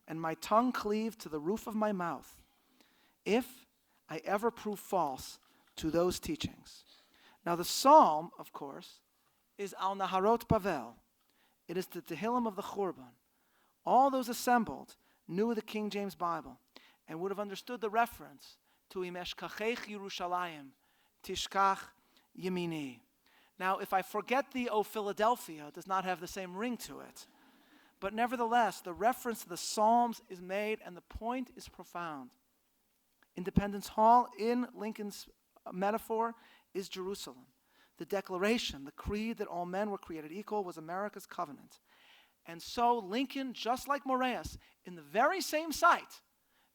and my tongue cleave to the roof of my mouth, if I ever prove false to those teachings. Now the psalm, of course, is Al Naharot Bavel. It is the Tehillim of the Churban. All those assembled knew the King James Bible and would have understood the reference to Im Eshkachech Yerushalayim, Tishkach Yemini. Now, if I forget thee, O Philadelphia, does not have the same ring to it. But nevertheless, the reference to the Psalms is made, and the point is profound. Independence Hall, in Lincoln's metaphor, is Jerusalem. The declaration, the creed that all men were created equal, was America's covenant. And so Lincoln, just like Moraeus, in the very same site,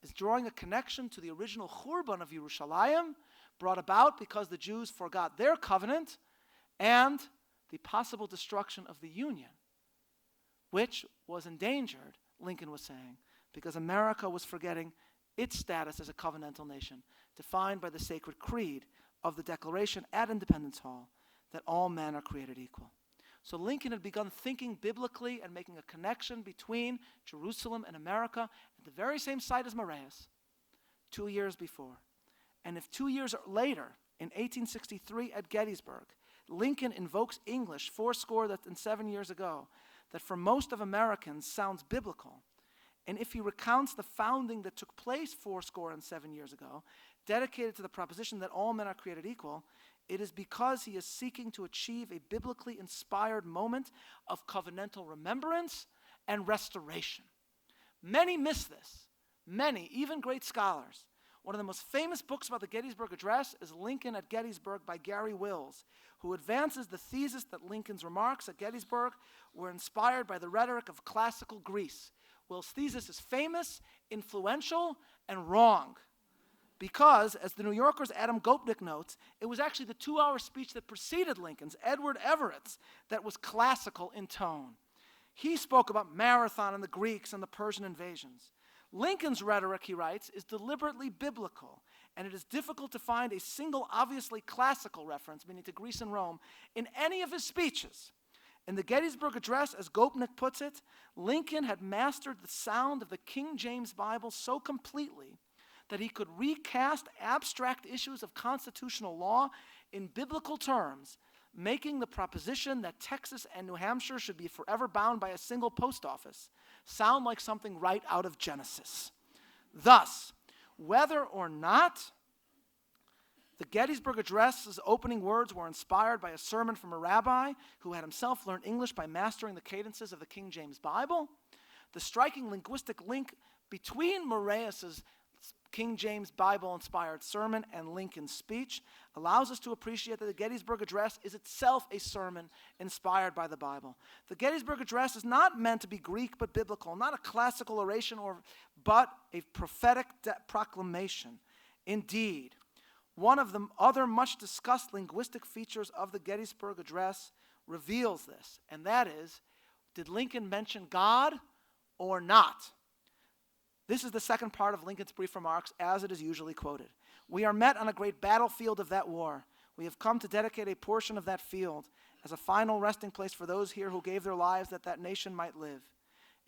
is drawing a connection to the original Churban of Yerushalayim, brought about because the Jews forgot their covenant, and the possible destruction of the Union, which was endangered, Lincoln was saying, because America was forgetting its status as a covenantal nation, defined by the sacred creed of the Declaration at Independence Hall, that all men are created equal. So Lincoln had begun thinking biblically and making a connection between Jerusalem and America at the very same site as Moraeus 2 years before. And if 2 years later, in 1863 at Gettysburg, Lincoln invokes English 7 years ago, that for most of Americans sounds biblical, and if he recounts the founding that took place 7 years ago, dedicated to the proposition that all men are created equal, it is because he is seeking to achieve a biblically inspired moment of covenantal remembrance and restoration. Many miss this. Many, even great scholars. One of the most famous books about the Gettysburg Address is Lincoln at Gettysburg by Gary Wills, who advances the thesis that Lincoln's remarks at Gettysburg were inspired by the rhetoric of classical Greece. Will's thesis is famous, influential, and wrong. Because, as the New Yorker's Adam Gopnik notes, it was actually the 2-hour speech that preceded Lincoln's, Edward Everett's, that was classical in tone. He spoke about Marathon and the Greeks and the Persian invasions. Lincoln's rhetoric, he writes, is deliberately biblical, and it is difficult to find a single obviously classical reference, meaning to Greece and Rome, in any of his speeches. In the Gettysburg Address, as Gopnik puts it, Lincoln had mastered the sound of the King James Bible so completely that he could recast abstract issues of constitutional law in biblical terms, making the proposition that Texas and New Hampshire should be forever bound by a single post office sound like something right out of Genesis. Thus, whether or not the Gettysburg Address's opening words were inspired by a sermon from a rabbi who had himself learned English by mastering the cadences of the King James Bible, the striking linguistic link between Moraes's King James Bible-inspired sermon and Lincoln's speech allows us to appreciate that the Gettysburg Address is itself a sermon inspired by the Bible. The Gettysburg Address is not meant to be Greek but biblical, not a classical oration, but a prophetic proclamation. Indeed, one of the other much discussed linguistic features of the Gettysburg Address reveals this, and that is, did Lincoln mention God or not? This is the second part of Lincoln's brief remarks as it is usually quoted. We are met on a great battlefield of that war. We have come to dedicate a portion of that field as a final resting place for those here who gave their lives that that nation might live.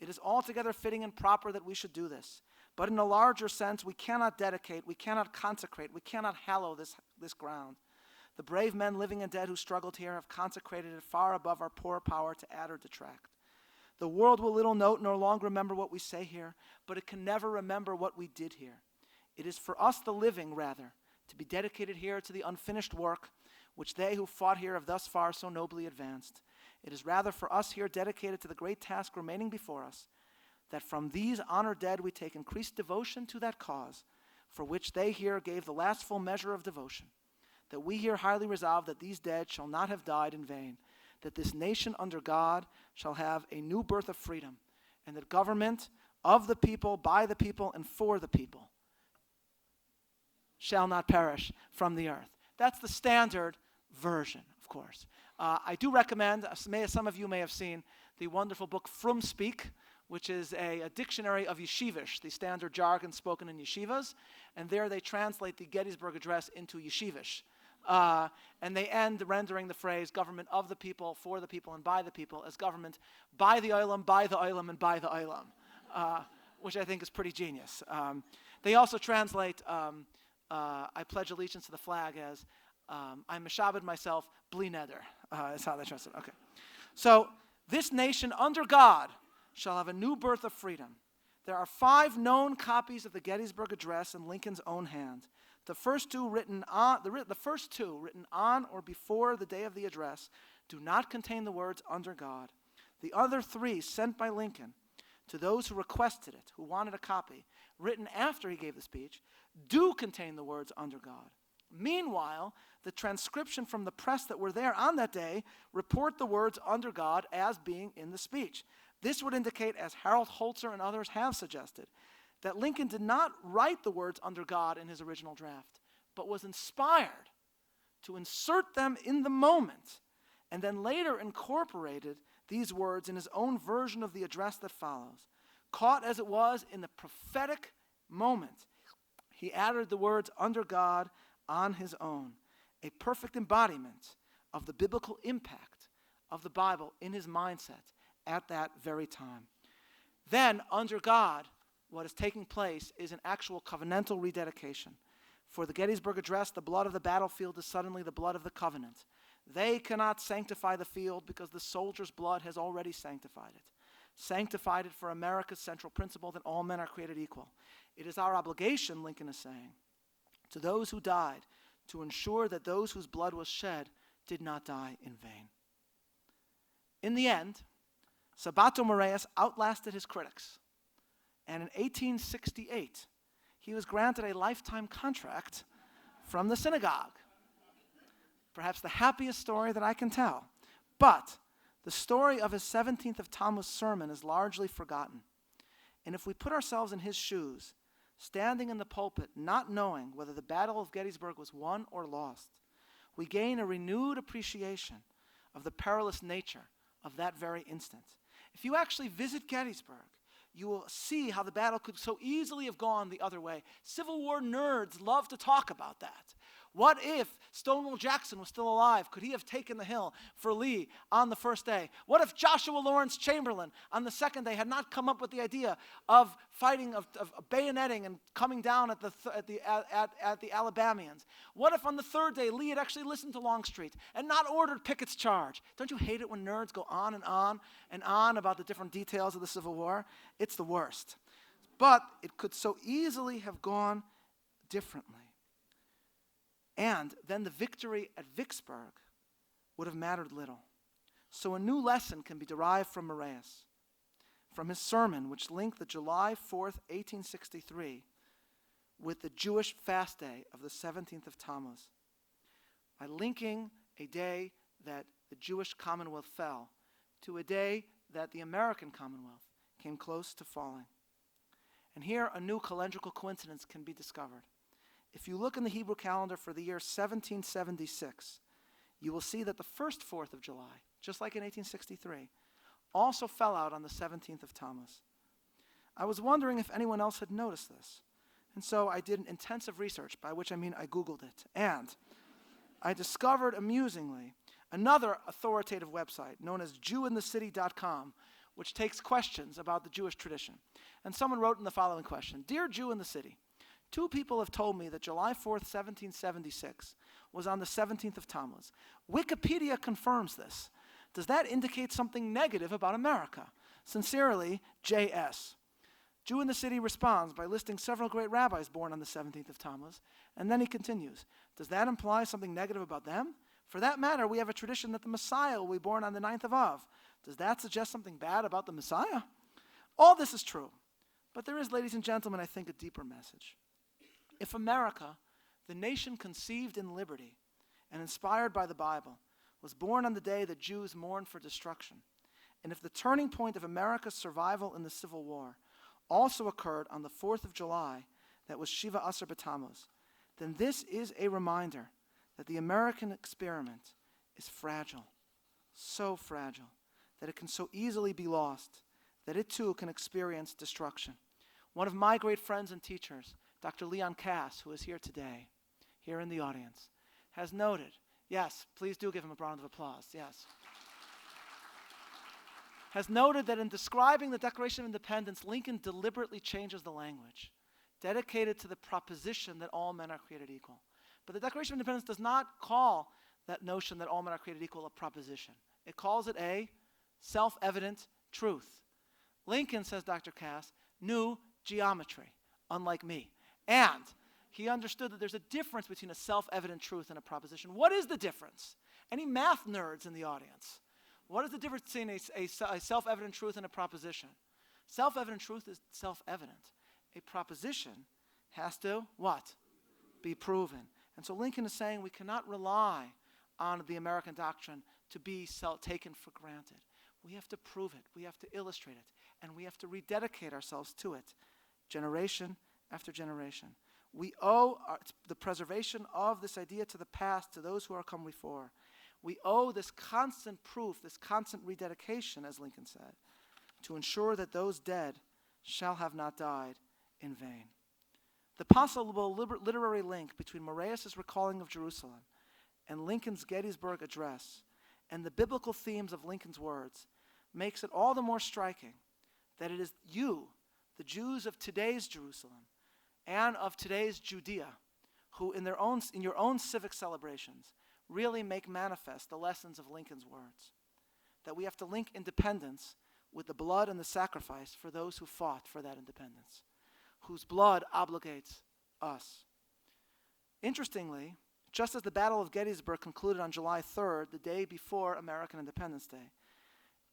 It is altogether fitting and proper that we should do this. But in a larger sense, we cannot dedicate, we cannot consecrate, we cannot hallow this ground. The brave men living and dead who struggled here have consecrated it far above our poor power to add or detract. The world will little note nor long remember what we say here, but it can never remember what we did here. It is for us, the living, rather, to be dedicated here to the unfinished work which they who fought here have thus far so nobly advanced. It is rather for us here dedicated to the great task remaining before us, that from these honored dead we take increased devotion to that cause, for which they here gave the last full measure of devotion, that we here highly resolve that these dead shall not have died in vain, that this nation under God shall have a new birth of freedom, and that government of the people, by the people, and for the people shall not perish from the earth. That's the standard version, of course. I do recommend, some of you may have seen, the wonderful book From Speak, which is a dictionary of yeshivish, the standard jargon spoken in yeshivas, and there they translate the Gettysburg Address into yeshivish. And they end rendering the phrase government of the people, for the people, and by the people as government by the olam, and by the olam, which I think is pretty genius. They also translate I pledge allegiance to the flag as I meshabed myself, bli neder, is how they translate. Okay. So this nation under God shall have a new birth of freedom. There are 5 known copies of the Gettysburg Address in Lincoln's own hand. The first two written on or before the day of the address do not contain the words under God. The other 3 sent by Lincoln to those who requested it, who wanted a copy, written after he gave the speech, do contain the words under God. Meanwhile, the transcription from the press that were there on that day report the words under God as being in the speech. This would indicate, as Harold Holzer and others have suggested, that Lincoln did not write the words under God in his original draft, but was inspired to insert them in the moment, and then later incorporated these words in his own version of the address that follows. Caught as it was in the prophetic moment, he added the words under God on his own, a perfect embodiment of the biblical impact of the Bible in his mindset at that very time. Then, under God, what is taking place is an actual covenantal rededication. For the Gettysburg Address, the blood of the battlefield is suddenly the blood of the covenant. They cannot sanctify the field because the soldier's blood has already sanctified it for America's central principle that all men are created equal. It is our obligation, Lincoln is saying, to those who died to ensure that those whose blood was shed did not die in vain. In the end, Sabbato Moraes outlasted his critics, and in 1868, he was granted a lifetime contract from the synagogue. Perhaps the happiest story that I can tell. But the story of his 17th of Tammuz sermon is largely forgotten. And if we put ourselves in his shoes, standing in the pulpit, not knowing whether the Battle of Gettysburg was won or lost, we gain a renewed appreciation of the perilous nature of that very instant. If you actually visit Gettysburg, you will see how the battle could so easily have gone the other way. Civil War nerds love to talk about that. What if Stonewall Jackson was still alive? Could he have taken the hill for Lee on the first day? What if Joshua Lawrence Chamberlain on the second day had not come up with the idea of fighting, of bayoneting and coming down at the Alabamians? What if on the third day Lee had actually listened to Longstreet and not ordered Pickett's charge? Don't you hate it when nerds go on and on and on about the different details of the Civil War? It's the worst. But it could so easily have gone differently. And then the victory at Vicksburg would have mattered little. So a new lesson can be derived from Marius, from his sermon, which linked the July 4th, 1863, with the Jewish fast day of the 17th of Tammuz, by linking a day that the Jewish Commonwealth fell to a day that the American Commonwealth came close to falling. And here a new calendrical coincidence can be discovered. If you look in the Hebrew calendar for the year 1776, you will see that the first 4th of July, just like in 1863, also fell out on the 17th of Tammuz. I was wondering if anyone else had noticed this. And so I did an intensive research, by which I mean I Googled it. And I discovered, amusingly, another authoritative website known as JewInTheCity.com, which takes questions about the Jewish tradition. And someone wrote in the following question: Dear Jew in the City, 2 people have told me that July 4th, 1776 was on the 17th of Tammuz. Wikipedia confirms this. Does that indicate something negative about America? Sincerely, J.S. Jew in the City responds by listing several great rabbis born on the 17th of Tammuz, and then he continues. Does that imply something negative about them? For that matter, we have a tradition that the Messiah will be born on the 9th of Av. Does that suggest something bad about the Messiah? All this is true, but there is, ladies and gentlemen, I think a deeper message. If America, the nation conceived in liberty and inspired by the Bible, was born on the day that Jews mourned for destruction, and if the turning point of America's survival in the Civil War also occurred on the 4th of July, that was Shiva Asar B'Tammuz, then this is a reminder that the American experiment is fragile, so fragile, that it can so easily be lost, that it too can experience destruction. One of my great friends and teachers, Dr. Leon Cass, who is here today, here in the audience, has noted, yes, please do give him a round of applause, yes, has noted that in describing the Declaration of Independence, Lincoln deliberately changes the language, dedicated to the proposition that all men are created equal. But the Declaration of Independence does not call that notion that all men are created equal a proposition. It calls it a self-evident truth. Lincoln, says Dr. Cass, knew geometry, unlike me. And he understood that there's a difference between a self-evident truth and a proposition. What is the difference? Any math nerds in the audience? What is the difference between a self-evident truth and a proposition? Self-evident truth is self-evident. A proposition has to, what? Be proven. And so Lincoln is saying we cannot rely on the American doctrine to be taken for granted. We have to prove it. We have to illustrate it. And we have to rededicate ourselves to it, generation after generation. We owe the preservation of this idea to the past, to those who are come before. We owe this constant proof, this constant rededication, as Lincoln said, to ensure that those dead shall have not died in vain. The possible literary link between Marius' recalling of Jerusalem and Lincoln's Gettysburg Address and the biblical themes of Lincoln's words makes it all the more striking that it is you, the Jews of today's Jerusalem and of today's Judea, who in your own civic celebrations really make manifest the lessons of Lincoln's words. That we have to link independence with the blood and the sacrifice for those who fought for that independence, whose blood obligates us. Interestingly, just as the Battle of Gettysburg concluded on July 3rd, the day before American Independence Day,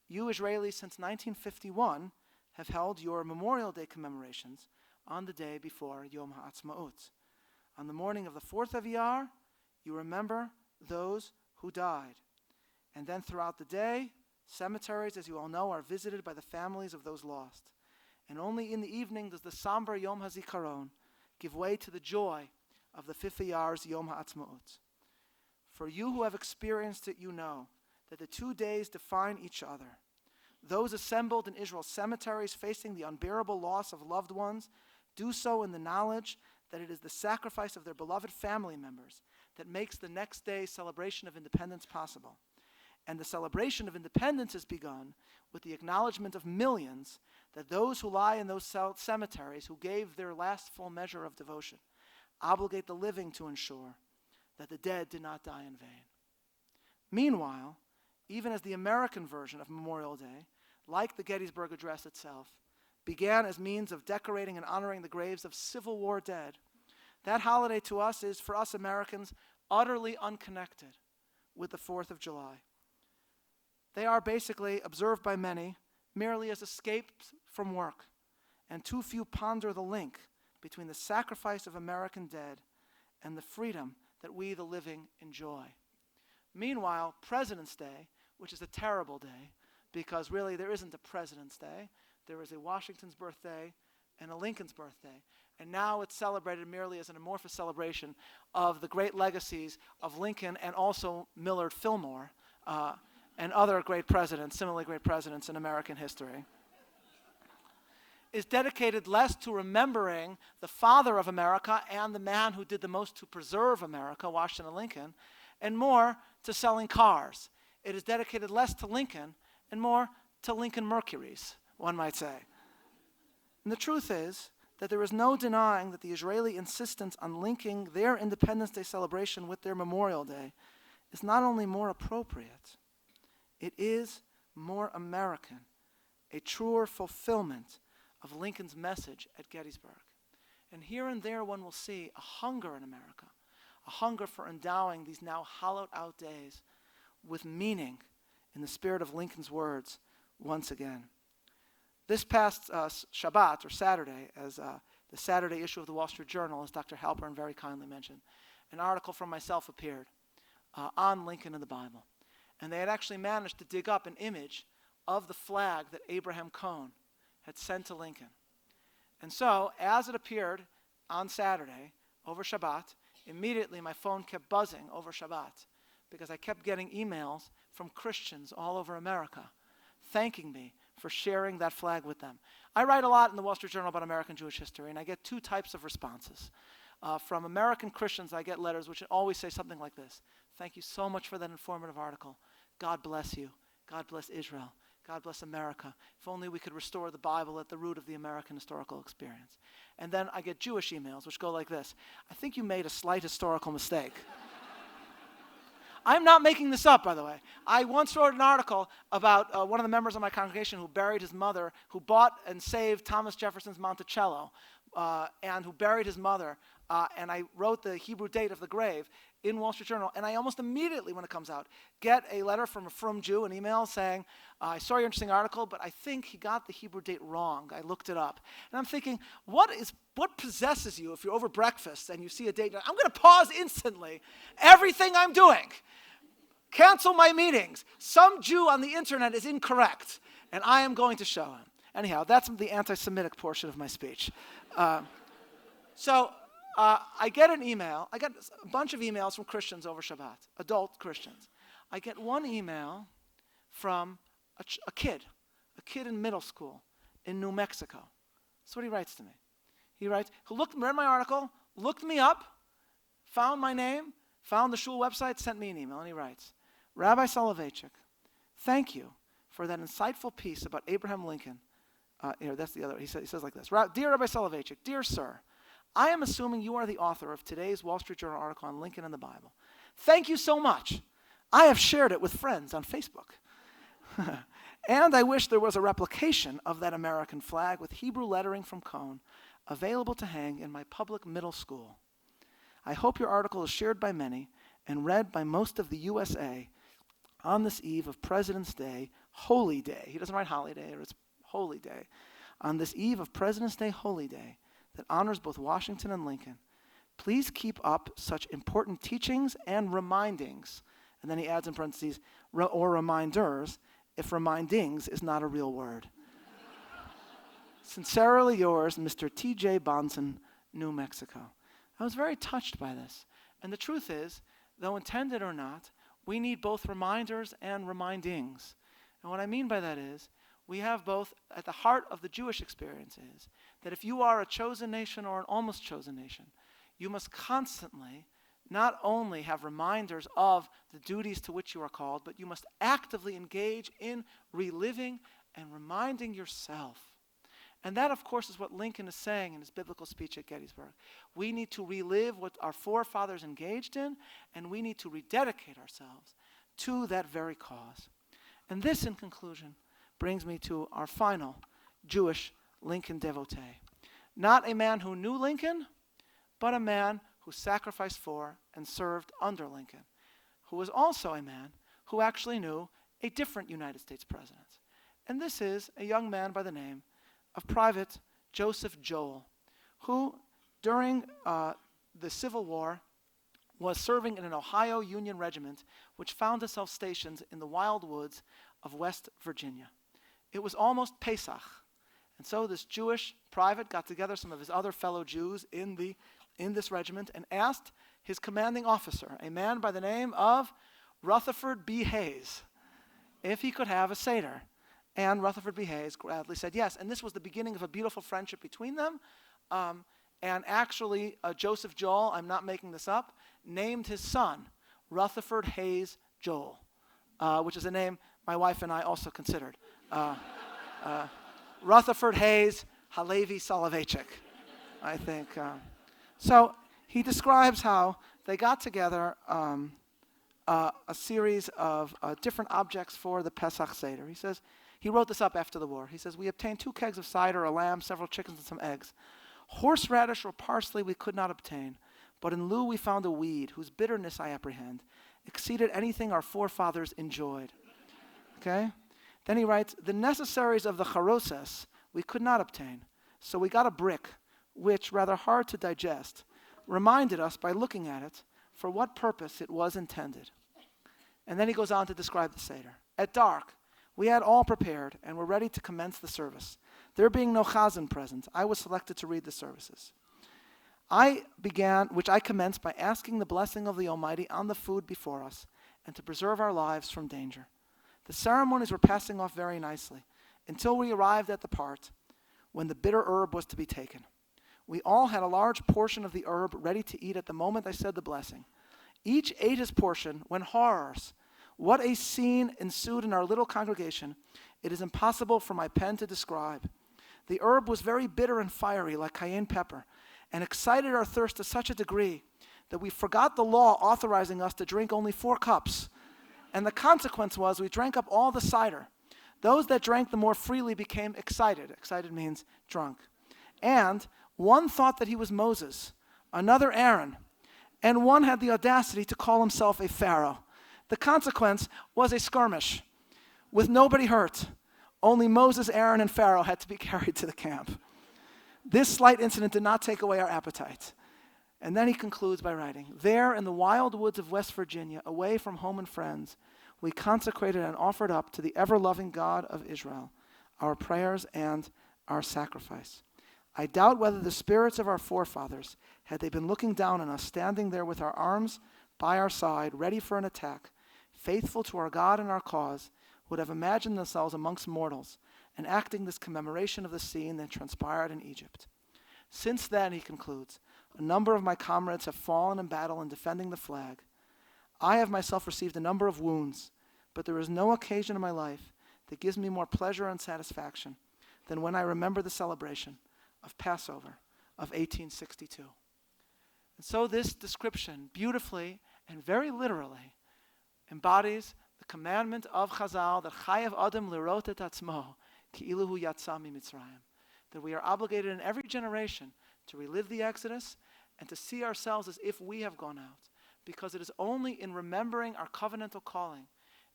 you Israelis since 1951 have held your Memorial Day commemorations on the day before Yom HaAtzmaut. On the morning of the 4th of Iyar, you remember those who died. And then throughout the day, cemeteries, as you all know, are visited by the families of those lost. And only in the evening does the somber Yom HaZikaron give way to the joy of the 5th Iyar's Yom HaAtzmaut. For you who have experienced it, you know that the 2 days define each other. Those assembled in Israel's cemeteries facing the unbearable loss of loved ones do so in the knowledge that it is the sacrifice of their beloved family members that makes the next day's celebration of independence possible. And the celebration of independence has begun with the acknowledgement of millions that those who lie in those cemeteries, who gave their last full measure of devotion, obligate the living to ensure that the dead did not die in vain. Meanwhile, even as the American version of Memorial Day, like the Gettysburg Address itself, began as means of decorating and honoring the graves of Civil War dead, that holiday to us is, for us Americans, utterly unconnected with the 4th of July. They are basically observed by many merely as escapes from work, and too few ponder the link between the sacrifice of American dead and the freedom that we, the living, enjoy. Meanwhile, President's Day, which is a terrible day, because really there isn't a President's Day. There is a Washington's birthday and a Lincoln's birthday. And now it's celebrated merely as an amorphous celebration of the great legacies of Lincoln and also Millard Fillmore and other great presidents, similarly great presidents in American history. Is dedicated less to remembering the father of America and the man who did the most to preserve America, Washington and Lincoln, and more to selling cars. It is dedicated less to Lincoln and more to Lincoln Mercuries, one might say. And the truth is that there is no denying that the Israeli insistence on linking their Independence Day celebration with their Memorial Day is not only more appropriate, it is more American, a truer fulfillment of Lincoln's message at Gettysburg. And here and there one will see a hunger in America, a hunger for endowing these now hollowed out days with meaning in the spirit of Lincoln's words once again. This past Shabbat, or Saturday, as the Saturday issue of the Wall Street Journal, as Dr. Halpern very kindly mentioned, an article from myself appeared on Lincoln in the Bible. And they had actually managed to dig up an image of the flag that Abraham Cohn had sent to Lincoln. And so, as it appeared on Saturday, over Shabbat, immediately my phone kept buzzing over Shabbat because I kept getting emails from Christians all over America thanking me for sharing that flag with them. I write a lot in the Wall Street Journal about American Jewish history, and I get two types of responses. From American Christians, I get letters which always say something like this: "Thank you so much for that informative article. God bless you. God bless Israel. God bless America. If only we could restore the Bible at the root of the American historical experience." And then I get Jewish emails which go like this: "I think you made a slight historical mistake." I'm not making this up, by the way. I once wrote an article about one of the members of my congregation who buried his mother, who bought and saved Thomas Jefferson's Monticello, and who buried his mother. And I wrote the Hebrew date of the grave in Wall Street Journal. And I almost immediately, when it comes out, get a letter from a frum Jew, an email saying, "I saw your interesting article, but I think he got the Hebrew date wrong. I looked it up." And I'm thinking, what possesses you if you're over breakfast and you see a date? I'm going to pause instantly everything I'm doing. Cancel my meetings. Some Jew on the internet is incorrect, and I am going to show him. Anyhow, that's the anti-Semitic portion of my speech. So I get an email. I got a bunch of emails from Christians over Shabbat, adult Christians. I get one email from a kid in middle school in New Mexico. That's what he writes to me. He writes, read my article, looked me up, found my name, found the shul website, sent me an email, and he writes, "Rabbi Soloveitchik, thank you for that insightful piece about Abraham Lincoln." That's the other. He says like this: "Dear Rabbi Soloveitchik, dear sir, I am assuming you are the author of today's Wall Street Journal article on Lincoln and the Bible. Thank you so much. I have shared it with friends on Facebook. And I wish there was a replication of that American flag with Hebrew lettering from Cohn available to hang in my public middle school. I hope your article is shared by many and read by most of the USA on this eve of President's Day, Holy Day." He doesn't write holiday, or it's Holy Day. "On this eve of President's Day, Holy Day, that honors both Washington and Lincoln. Please keep up such important teachings and remindings." And then he adds in parentheses, "or reminders, if remindings is not a real word. Sincerely yours, Mr. T.J. Bonson, New Mexico." I was very touched by this. And the truth is, though intended or not, we need both reminders and remindings. And what I mean by that is, we have both at the heart of the Jewish experience is that if you are a chosen nation or an almost chosen nation, you must constantly not only have reminders of the duties to which you are called, but you must actively engage in reliving and reminding yourself. And that, of course, is what Lincoln is saying in his biblical speech at Gettysburg. We need to relive what our forefathers engaged in, and we need to rededicate ourselves to that very cause. And this, in conclusion, brings me to our final Jewish Lincoln devotee. Not a man who knew Lincoln, but a man who sacrificed for and served under Lincoln, who was also a man who actually knew a different United States president. And this is a young man by the name of Private Joseph Joel, who during the Civil War was serving in an Ohio Union regiment which found itself stationed in the wild woods of West Virginia. It was almost Pesach, and so this Jewish private got together some of his other fellow Jews in this regiment and asked his commanding officer, a man by the name of Rutherford B. Hayes, if he could have a Seder. And Rutherford B. Hayes gladly said yes. And this was the beginning of a beautiful friendship between them. And actually, Joseph Joel, I'm not making this up, named his son Rutherford Hayes Joel, which is a name my wife and I also considered. Rutherford Hayes Halevi Soloveichik, I think. So he describes how they got together a series of different objects for the Pesach Seder. He says, he wrote this up after the war. He says, we obtained 2 kegs of cider, a lamb, several chickens, and some eggs. Horseradish or parsley we could not obtain, but in lieu we found a weed, whose bitterness, I apprehend, exceeded anything our forefathers enjoyed. Okay? Then he writes, the necessaries of the charoses we could not obtain, so we got a brick, which, rather hard to digest, reminded us by looking at it for what purpose it was intended. And then he goes on to describe the Seder. At dark, we had all prepared and were ready to commence the service. There being no chazan present, I was selected to read the services. I commenced by asking the blessing of the Almighty on the food before us and to preserve our lives from danger. The ceremonies were passing off very nicely until we arrived at the part when the bitter herb was to be taken. We all had a large portion of the herb ready to eat at the moment I said the blessing. Each ate his portion when horrors. What a scene ensued in our little congregation, it is impossible for my pen to describe. The herb was very bitter and fiery, like cayenne pepper, and excited our thirst to such a degree that we forgot the law authorizing us to drink only 4 cups. And the consequence was we drank up all the cider. Those that drank the more freely became excited. Excited means drunk. And one thought that he was Moses, another Aaron, and one had the audacity to call himself a Pharaoh. The consequence was a skirmish with nobody hurt. Only Moses, Aaron, and Pharaoh had to be carried to the camp. This slight incident did not take away our appetite. And then he concludes by writing, there in the wild woods of West Virginia, away from home and friends, we consecrated and offered up to the ever-loving God of Israel our prayers and our sacrifice. I doubt whether the spirits of our forefathers, had they been looking down on us, standing there with our arms by our side, ready for an attack, faithful to our God and our cause, would have imagined themselves amongst mortals and acting this commemoration of the scene that transpired in Egypt. Since then, he concludes, a number of my comrades have fallen in battle in defending the flag. I have myself received a number of wounds, but there is no occasion in my life that gives me more pleasure and satisfaction than when I remember the celebration of Passover of 1862. And so this description beautifully and very literally embodies the commandment of Chazal that chayav adam lirot et atzmo ki'ilu hu yatsa miMitzrayim, that we are obligated in every generation to relive the Exodus and to see ourselves as if we have gone out, because it is only in remembering our covenantal calling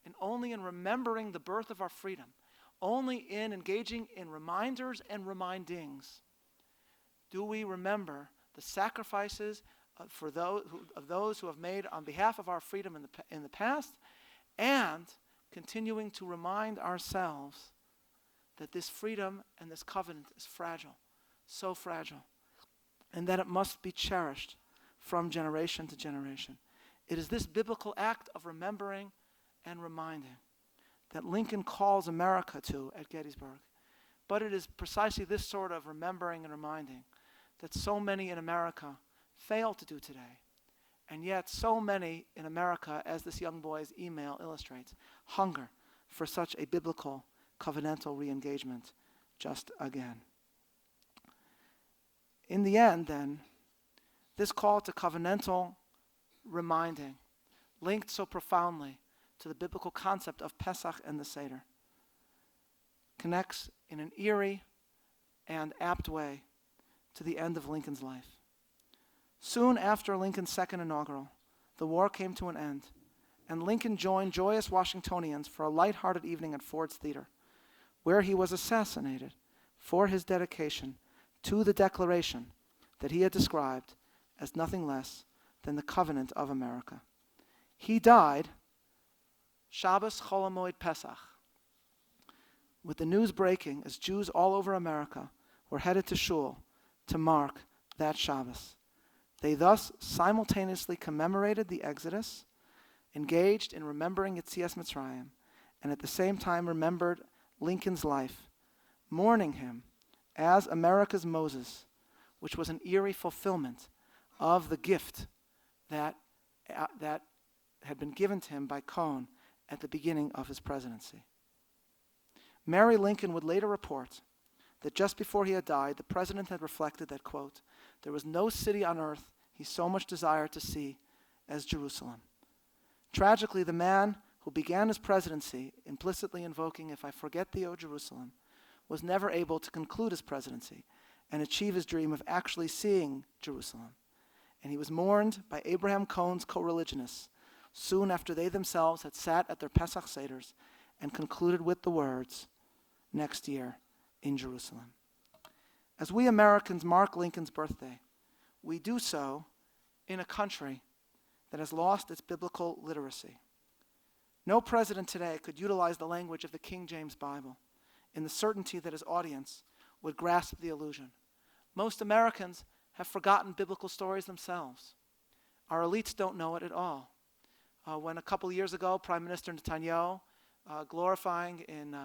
and only in remembering the birth of our freedom, only in engaging in reminders and remindings, do we remember the sacrifices of those who have made on behalf of our freedom in the past, and continuing to remind ourselves that this freedom and this covenant is fragile, so fragile, and that it must be cherished from generation to generation. It is this biblical act of remembering and reminding that Lincoln calls America to at Gettysburg. But it is precisely this sort of remembering and reminding that so many in America fail to do today. And yet so many in America, as this young boy's email illustrates, hunger for such a biblical covenantal re-engagement just again. In the end, then, this call to covenantal reminding, linked so profoundly to the biblical concept of Pesach and the Seder, connects in an eerie and apt way to the end of Lincoln's life. Soon after Lincoln's second inaugural, the war came to an end, and Lincoln joined joyous Washingtonians for a light-hearted evening at Ford's Theater, where he was assassinated for his dedication to the Declaration that he had described as nothing less than the covenant of America. He died Shabbos Chol HaMoed Pesach, with the news breaking as Jews all over America were headed to Shul to mark that Shabbos. They thus simultaneously commemorated the Exodus, engaged in remembering Yetzias Mitzrayim, and at the same time remembered Lincoln's life, mourning him as America's Moses, which was an eerie fulfillment of the gift that had been given to him by Cohen at the beginning of his presidency. Mary Lincoln would later report that just before he had died, the president had reflected that, quote, there was no city on earth he so much desired to see as Jerusalem. Tragically, the man who began his presidency implicitly invoking, if I forget thee, O Jerusalem, was never able to conclude his presidency and achieve his dream of actually seeing Jerusalem. And he was mourned by Abraham Cohen's co-religionists soon after they themselves had sat at their Pesach Seders and concluded with the words, next year in Jerusalem. As we Americans mark Lincoln's birthday, we do so in a country that has lost its biblical literacy. No president today could utilize the language of the King James Bible in the certainty that his audience would grasp the allusion. Most Americans have forgotten biblical stories themselves. Our elites don't know it at all. When a couple years ago, Prime Minister Netanyahu, glorifying in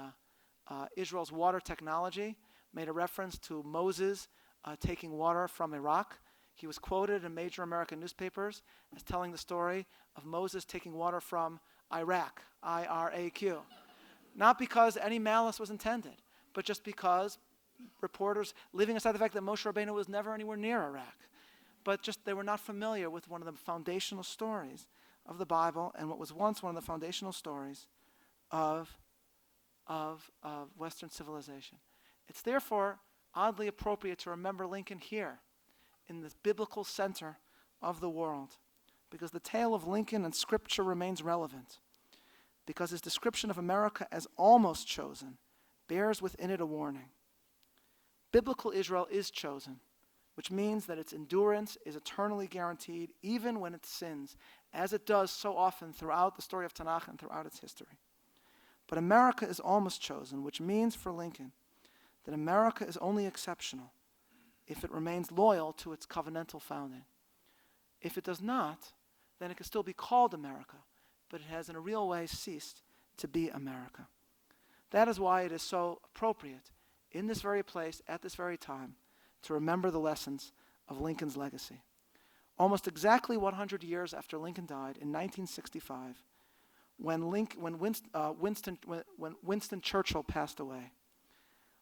Israel's water technology, made a reference to Moses taking water from Iraq, he was quoted in major American newspapers as telling the story of Moses taking water from Iraq, I-R-A-Q. Not because any malice was intended, but just because reporters, leaving aside the fact that Moshe Rabbeinu was never anywhere near Iraq, but just they were not familiar with one of the foundational stories of the Bible and what was once one of the foundational stories of Western civilization. It's therefore oddly appropriate to remember Lincoln here in the biblical center of the world, because the tale of Lincoln and Scripture remains relevant, because his description of America as almost chosen bears within it a warning. Biblical Israel is chosen, which means that its endurance is eternally guaranteed even when it sins, as it does so often throughout the story of Tanakh and throughout its history. But America is almost chosen, which means for Lincoln that America is only exceptional if it remains loyal to its covenantal founding. If it does not, then it can still be called America, but it has in a real way ceased to be America. That is why it is so appropriate in this very place, at this very time, to remember the lessons of Lincoln's legacy. Almost exactly 100 years after Lincoln died in 1965, when Winston Churchill passed away,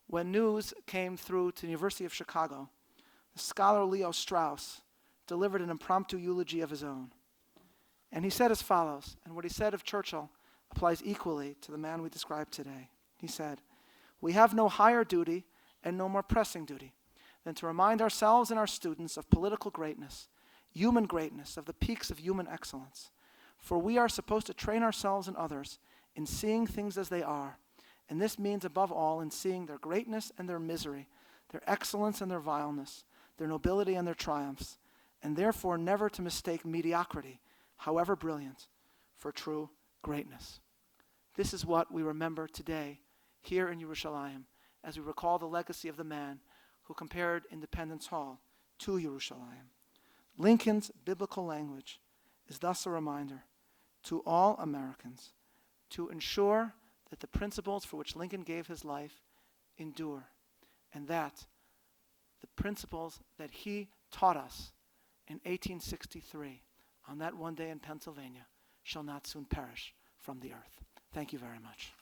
when news came through to the University of Chicago, the scholar Leo Strauss delivered an impromptu eulogy of his own. And he said as follows, and what he said of Churchill applies equally to the man we describe today. He said, "We have no higher duty and no more pressing duty than to remind ourselves and our students of political greatness, human greatness, of the peaks of human excellence. For we are supposed to train ourselves and others in seeing things as they are, and this means above all in seeing their greatness and their misery, their excellence and their vileness, their nobility and their triumphs, and therefore never to mistake mediocrity, however brilliant, for true greatness." This is what we remember today here in Yerushalayim, as we recall the legacy of the man who compared Independence Hall to Yerushalayim. Lincoln's biblical language is thus a reminder to all Americans to ensure that the principles for which Lincoln gave his life endure, and that the principles that he taught us in 1863 on that one day in Pennsylvania shall not soon perish from the earth. Thank you very much.